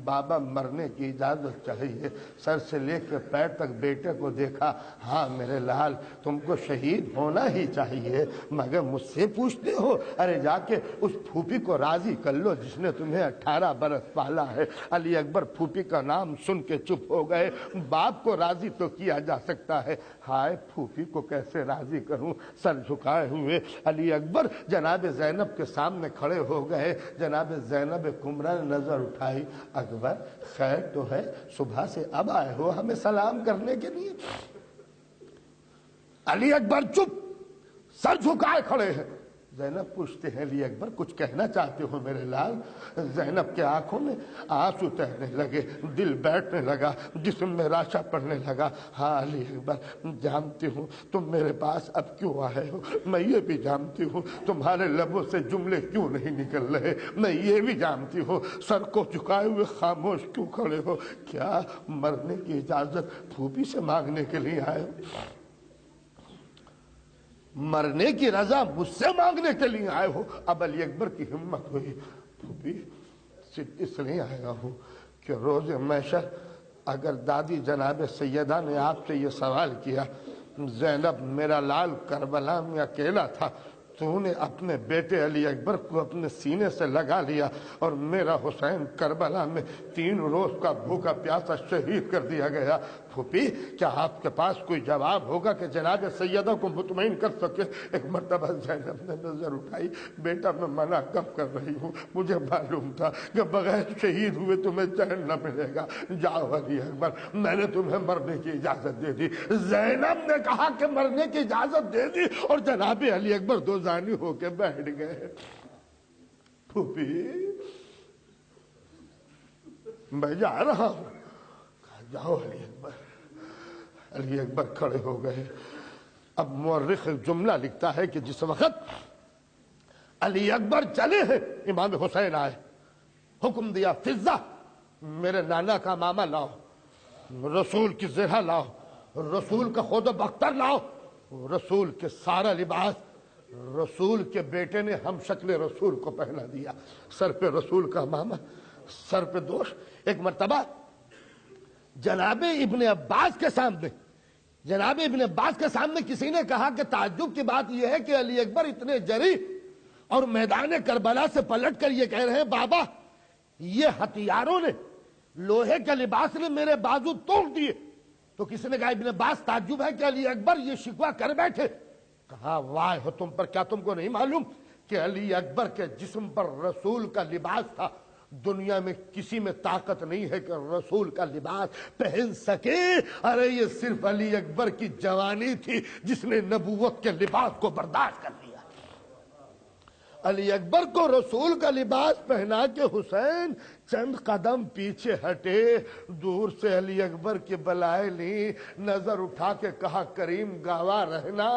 بابا مرنے کی اجازت چاہیے۔ سر سے لے کے پیر تک بیٹے کو دیکھا، ہاں میرے لال تم کو شہید ہونا ہی چاہیے، مگر مجھ سے پوچھتے ہو؟ ارے جا کے اس پھوپھی کو راضی کر لو جس نے تمہیں 18 برس پالا ہے۔ علی اکبر پھوپھی کا نام سن کے چپ ہو گئے۔ باپ کو راضی تو کیا جا سکتا ہے، ہائے پھوپھی کو کیسے راضی کروں؟ سر جھکائے ہوئے علی اکبر جناب زینب کے سامنے کھڑے ہو گئے۔ جناب زینب کمرہ نے نظر اٹھائی، اکبر خیر تو ہے، صبح سے اب آئے ہو ہمیں سلام کرنے کے لیے؟ علی اکبر چپ، سر جھکائے کھڑے ہیں۔ زینب پوچھتے ہیں علی اکبر کچھ کہنا چاہتے ہو میرے لال؟ زینب کے آنکھوں میں آنسو تہنے لگے، دل بیٹھنے لگا، جسم میں راشا پڑنے لگا۔ ہاں علی اکبر جانتی ہوں تم میرے پاس اب کیوں آئے ہو، میں یہ بھی جانتی ہوں تمہارے لبوں سے جملے کیوں نہیں نکل رہے، میں یہ بھی جانتی ہوں سر کو جھکائے ہوئے خاموش کیوں کھڑے ہو۔ کیا مرنے کی اجازت پھوپھی سے مانگنے کے لیے آئے ہو؟ مرنے کی رضا مجھ سے مانگنے کے لیے آئے ہو؟ اب علی اکبر کی ہمت ہوئی، پھوپھی صرف اس لیے آیا ہوں کہ روز محشر اگر دادی جناب سیدہ نے آپ سے یہ سوال کیا زینب میرا لال کربلا میں اکیلا تھا، تو نے اپنے بیٹے علی اکبر کو اپنے سینے سے لگا لیا اور میرا حسین کربلا میں 3 روز کا بھوکا پیاسا شہید کر دیا گیا، پھوپھی کیا آپ کے پاس کوئی جواب ہوگا کہ جناب سیدہ کو مطمئن کر سکے؟ ایک مرتبہ زینب نے نظر اٹھائی، بیٹا میں منع کب کر رہی ہوں، مجھے معلوم تھا کہ بغیر شہید ہوئے تمہیں چین نہ ملے گا، جاؤ علی اکبر میں نے تمہیں مرنے کی اجازت دے دی۔ زینب نے کہا کہ مرنے کی اجازت دے دی اور جناب علی اکبر دوزانی ہو کے بیٹھ گئے۔ پھوپھی میں جا رہا ہوں، کہا جاؤ علی اکبر۔ علی اکبر کھڑے ہو گئے۔ اب مورخ جملہ لکھتا ہے کہ جس وقت علی اکبر چلے ہیں امام حسین آئے، حکم دیا فضہ میرے نانا کا ماما لاؤ، رسول کی زرہ لاؤ، رسول کا خود و بختر لاؤ، رسول کے سارا لباس رسول کے بیٹے نے ہم شکل رسول کو پہنا دیا، سر پہ رسول کا ماما، سر پہ دوش۔ ایک مرتبہ جناب ابن عباس کے سامنے کسی نے کہا کہ تعجب کی بات یہ ہے کہ علی اکبر اتنے جری اور میدان کربلا سے پلٹ کر یہ کہہ رہے ہیں بابا یہ ہتھیاروں نے لوہے کے لباس نے میرے بازو توڑ دیے۔ تو کسی نے کہا ابن عباس تعجب ہے کہ علی اکبر یہ شکوہ کر بیٹھے۔ کہا واہ ہو تم پر، کیا تم کو نہیں معلوم کہ علی اکبر کے جسم پر رسول کا لباس تھا؟ دنیا میں کسی میں طاقت نہیں ہے کہ رسول کا لباس پہن سکے۔ ارے یہ صرف علی اکبر کی جوانی تھی جس نے نبوت کے لباس کو برداشت کر لیا۔ علی اکبر کو رسول کا لباس پہنا کے حسین چند قدم پیچھے ہٹے، دور سے علی اکبر کی بلائے لی، نظر اٹھا کے کہا کریم گواہ رہنا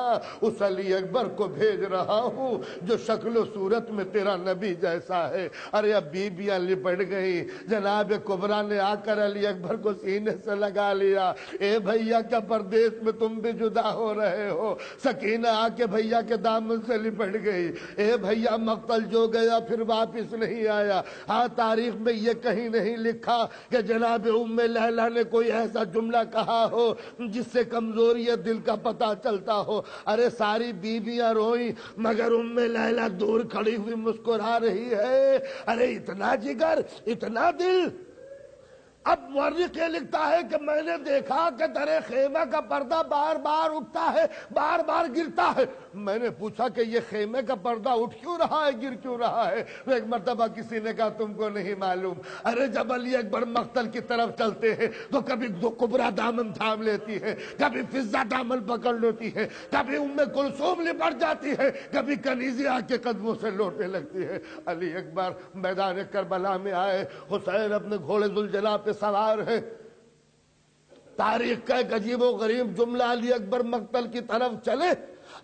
اس علی اکبر کو بھیج رہا ہوں جو شکل و صورت میں تیرا نبی جیسا ہے۔ ارے اب بیویاں لپٹ گئی، جناب کبریٰ نے آ کر علی اکبر کو سینے سے لگا لیا، اے بھیا کیا پردیس میں تم بھی جدا ہو رہے ہو؟ سکینہ آ کے بھیا کے دامن سے لپٹ گئی، اے بھیا مقتل جو گیا پھر واپس نہیں آیا۔ ہاں تاریخ میں یہ کہیں نہیں لکھا کہ جناب ام لیلہ نے کوئی ایسا جملہ کہا ہو جس سے کمزوری دل کا پتہ چلتا ہو۔ ارے ساری بیویاں روئیں مگر ام لیلہ دور کھڑی ہوئی مسکرا رہی ہے۔ ارے اتنا جگر، اتنا دل، اب مورخ یہ لکھتا ہے کہ میں نے دیکھا کہ در خیمہ کا پردہ بار بار اٹھتا ہے، بار بار گرتا ہے۔ میں نے پوچھا کہ یہ خیمے کا پردہ اٹھ کیوں رہا ہے، گر کیوں رہا ہے؟ ایک مرتبہ کسی نے کہا تم کو نہیں معلوم، ارے جب علی اکبر مقتل کی طرف چلتے ہیں تو کبھی کبرا دامن تھام لیتی ہے، کبھی فضہ دامن پکڑ لیتی ہے، کبھی ام کلثوم لپٹ جاتی ہے، کبھی کنیزی آ کے قدموں سے لوٹنے لگتی ہے۔ علی اکبر میدان کربلا میں آئے، حسین اپنے گھوڑے ذوالجلال پہ سوار ہے۔ تاریخ کا ایک عجیب و غریب جملہ، علی اکبر مقتل کی طرف چلے،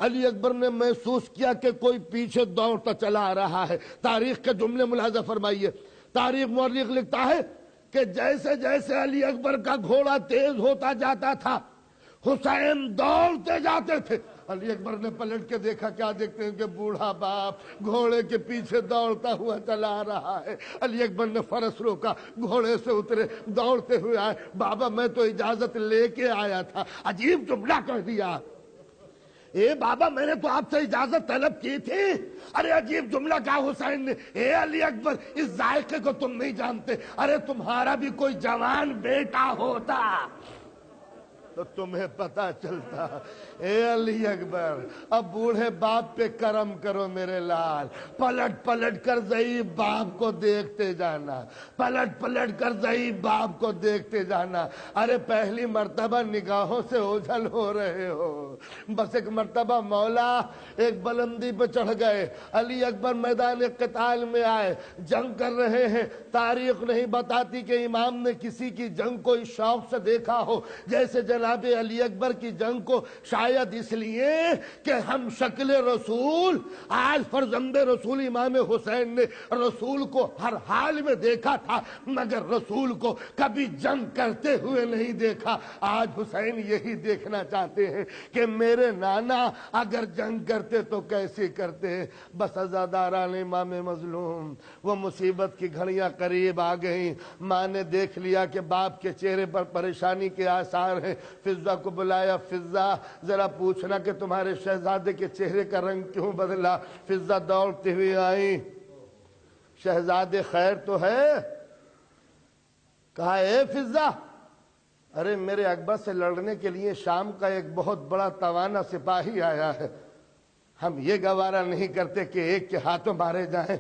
علی اکبر نے محسوس کیا کہ کوئی پیچھے دوڑتا چلا آ رہا ہے۔ تاریخ کے جملے ملاحظہ فرمائیے، تاریخ مورخ لکھتا ہے کہ جیسے جیسے علی اکبر کا گھوڑا تیز ہوتا جاتا تھا حسین دوڑتے جاتے تھے۔ علی اکبر نے پلٹ کے دیکھا، کیا دیکھتے ہیں کہ بوڑھا باپ گھوڑے کے پیچھے دوڑتا ہوا چلا آ رہا ہے۔ علی اکبر نے فرس روکا، گھوڑے سے اترے، دوڑتے ہوئے آئے۔ بابا میں تو اجازت لے کے آیا تھا۔ عجیب جملہ کہہ دیا، اے بابا میں نے تو آپ سے اجازت طلب کی تھی۔ ارے عجیب جملہ کہا حسین نے، اے علی اکبر اس ذائقے کو تم نہیں جانتے، ارے تمہارا بھی کوئی جوان بیٹا ہوتا تو تمہیں پتا چلتا۔ اے علی اکبر اب بوڑھے باپ پہ کرم کرو میرے لال، پلٹ پلٹ کر ضعیف باپ کو دیکھتے جانا، پلٹ پلٹ کر ضعیف باپ کو دیکھتے جانا۔ ارے پہلی مرتبہ نگاہوں سے اوجھل ہو رہے ہو۔ بس ایک مرتبہ مولا ایک بلندی پہ چڑھ گئے، علی اکبر میدان قتال میں آئے، جنگ کر رہے ہیں۔ تاریخ نہیں بتاتی کہ امام نے کسی کی جنگ کو اس شوق سے دیکھا ہو جیسے جناب علی اکبر کی جنگ کو، شاید اس لیے کہ ہم شکل رسول، آج فرزند رسول امام حسین نے رسول کو ہر حال میں دیکھا تھا مگر رسول کو کبھی جنگ کرتے ہوئے نہیں دیکھا۔ آج حسین یہی دیکھنا چاہتے ہیں کہ میرے نانا اگر جنگ کرتے تو کیسے کرتے ہیں۔ بس عزاداران امام مظلوم، وہ مصیبت کی گھڑیاں قریب آ گئیں۔ ماں نے دیکھ لیا کہ باپ کے چہرے پر پریشانی کے آثار ہیں، فضہ کو بلایا، فضہ ذرا پوچھنا کہ تمہارے شہزادے کے چہرے کا رنگ کیوں بدلا؟ فضہ دوڑتے ہوئے آئی، شہزادے خیر تو ہے؟ کہا اے فضہ، ارے میرے اکبر سے لڑنے کے لیے شام کا ایک بہت بڑا توانا سپاہی آیا ہے، ہم یہ گوارا نہیں کرتے کہ ایک کے ہاتھوں مارے جائیں۔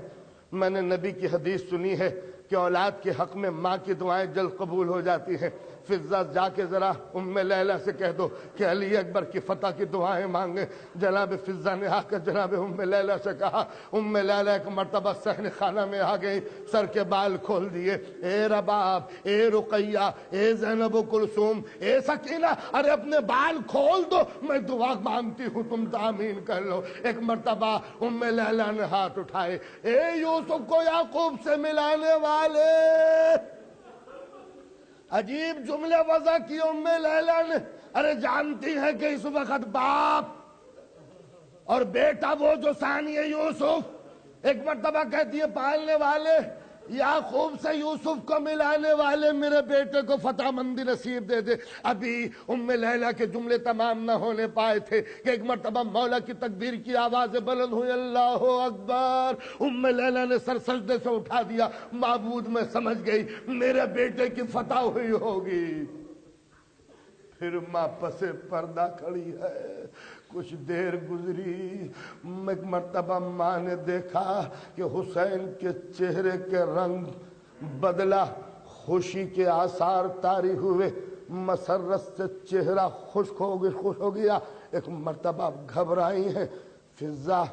میں نے نبی کی حدیث سنی ہے کہ اولاد کے حق میں ماں کی دعائیں جلد قبول ہو جاتی ہیں۔ فضہ جا کے ذرا ام لیلہ سے کہہ دو کہ علی اکبر کی فتح کی دعائیں مانگے۔ جناب فضہ نے آ کر جناب ام لیلہ سے کہا۔ ام لیلہ ایک مرتبہ صحن خانہ میں آ گئی، سر کے بال کھول دیے، اے رباب، اے رقیہ، اے زینب و کلثوم، اے سکینہ، ارے اپنے بال کھول دو، میں دعا مانگتی ہوں، تم آمین کر لو۔ ایک مرتبہ ام لیلہ نے ہاتھ اٹھائے، اے یوسف کو یعقوب سے ملانے والے، عجیب جملے وضع کی ام لیلہ نے۔ ارے جانتی ہے کہ اس وقت باپ اور بیٹا وہ جو ثانی یوسف، ایک مرتبہ کہتی ہے پالنے والے، یعقوب سے یوسف کو ملانے والے، میرے بیٹے کو فتح مندی نصیب دے دے۔ ابھی ام لیلہ کے جملے تمام نہ ہونے پائے تھے کہ ایک مرتبہ مولا کی تکبیر کی آوازیں بلند ہوئی، اللہ اکبر۔ ام لیلہ نے سر سجدے سے اٹھا دیا، معبود میں سمجھ گئی میرے بیٹے کی فتح ہوئی ہوگی۔ پھر ماں پسے پردہ کھڑی ہے، کچھ دیر گزری، ایک مرتبہ ماں نے دیکھا کہ حسین کے چہرے کے رنگ بدلا، خوشی کے آثار طاری ہوئے، مسرت سے چہرہ خشک ہو گیا۔ ایک مرتبہ گھبرائی ہیں، فضہ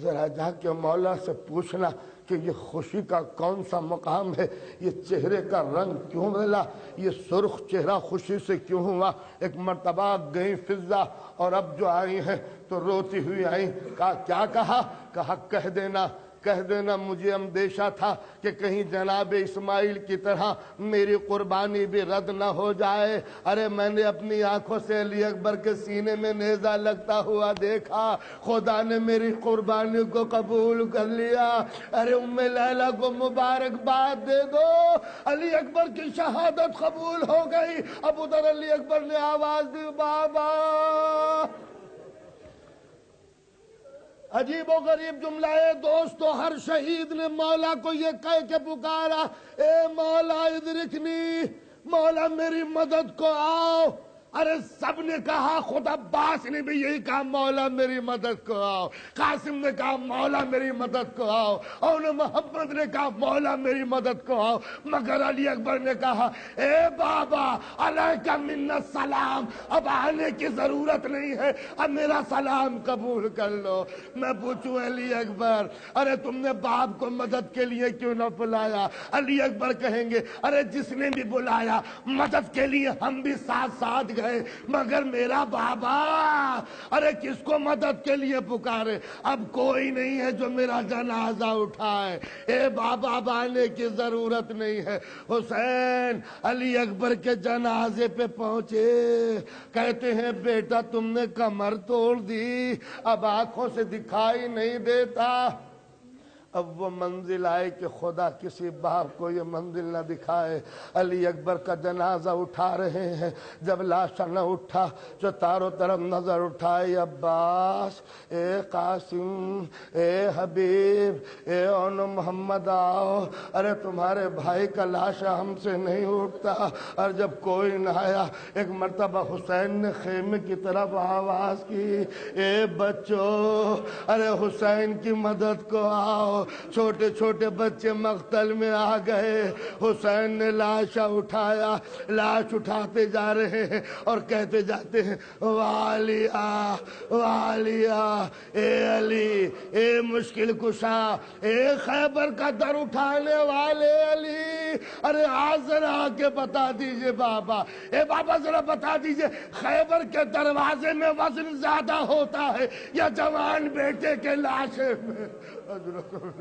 ذرا جا کے مولا سے پوچھنا کہ یہ خوشی کا کون سا مقام ہے، یہ چہرے کا رنگ کیوں بدلا، یہ سرخ چہرہ خوشی سے کیوں ہوا۔ ایک مرتبہ گئی فضہ، اور اب جو آئی ہیں تو روتی ہوئی آئی۔ کہا کیا کہا؟ کہا کہہ دینا مجھے اندیشہ تھا کہ کہیں جناب اسماعیل کی طرح میری قربانی بھی رد نہ ہو جائے۔ ارے میں نے اپنی آنکھوں سے علی اکبر کے سینے میں نیزہ لگتا ہوا دیکھا، خدا نے میری قربانی کو قبول کر لیا۔ ارے ام لیلہ کو مبارکباد دے دو، علی اکبر کی شہادت قبول ہو گئی۔ اب ادھر علی اکبر نے آواز دی، بابا۔ عجیب و غریب جملہ ہے دوستو، ہر شہید نے مولا کو یہ کہہ کے پکارا، اے مولا ادرکنی مولا میری مدد کو آؤ۔ ارے سب نے کہا، خود عباس نے بھی یہی کہا مولا میری مدد کو آؤ، قاسم نے کہا مولا میری مدد کو آؤ، اور محمد نے کہا مولا میری مدد کو آؤ، مگر علی اکبر نے کہا اے بابا علیکہ منا السلام، اب آنے کی ضرورت نہیں ہے، اب میرا سلام قبول کر لو۔ میں پوچھوں علی اکبر، ارے تم نے باپ کو مدد کے لیے کیوں نہ بلایا؟ علی اکبر کہیں گے ارے جس نے بھی بلایا مدد کے لیے ہم بھی ساتھ ساتھ گئے، مگر میرا بابا ارے کس کو مدد کے لیے پکارے؟ اب کوئی نہیں ہے جو میرا جنازہ اٹھائے، اے بابا اب آنے کی ضرورت نہیں ہے۔ حسین علی اکبر کے جنازے پہ پہنچے، کہتے ہیں بیٹا تم نے کمر توڑ دی، اب آنکھوں سے دکھائی نہیں دیتا۔ اب وہ منزل آئے کہ خدا کسی باپ کو یہ منزل نہ دکھائے۔ علی اکبر کا جنازہ اٹھا رہے ہیں، جب لاشا نہ اٹھا جو چاروں طرف نظر اٹھائی، عباس، اے قاسم، اے حبیب، اے اون محمد آؤ، ارے تمہارے بھائی کا لاشا ہم سے نہیں اٹھتا۔ اور جب کوئی نہ آیا، ایک مرتبہ حسین نے خیمے کی طرف آواز کی، اے بچوں ارے حسین کی مدد کو آؤ۔ چھوٹے چھوٹے بچے مقتل میں آ گئے، حسین نے لاشا اٹھایا، لاش اٹھاتے جا رہے ہیں اور کہتے جاتے ہیں والیا والیا، اے علی، اے مشکل کشا، اے خیبر کا در اٹھانے والے علی، ارے آج ذرا آ کے بتا دیجئے بابا، اے بابا ذرا بتا دیجئے خیبر کے دروازے میں وزن زیادہ ہوتا ہے یا جوان بیٹے کے لاشے میں؟ حضرت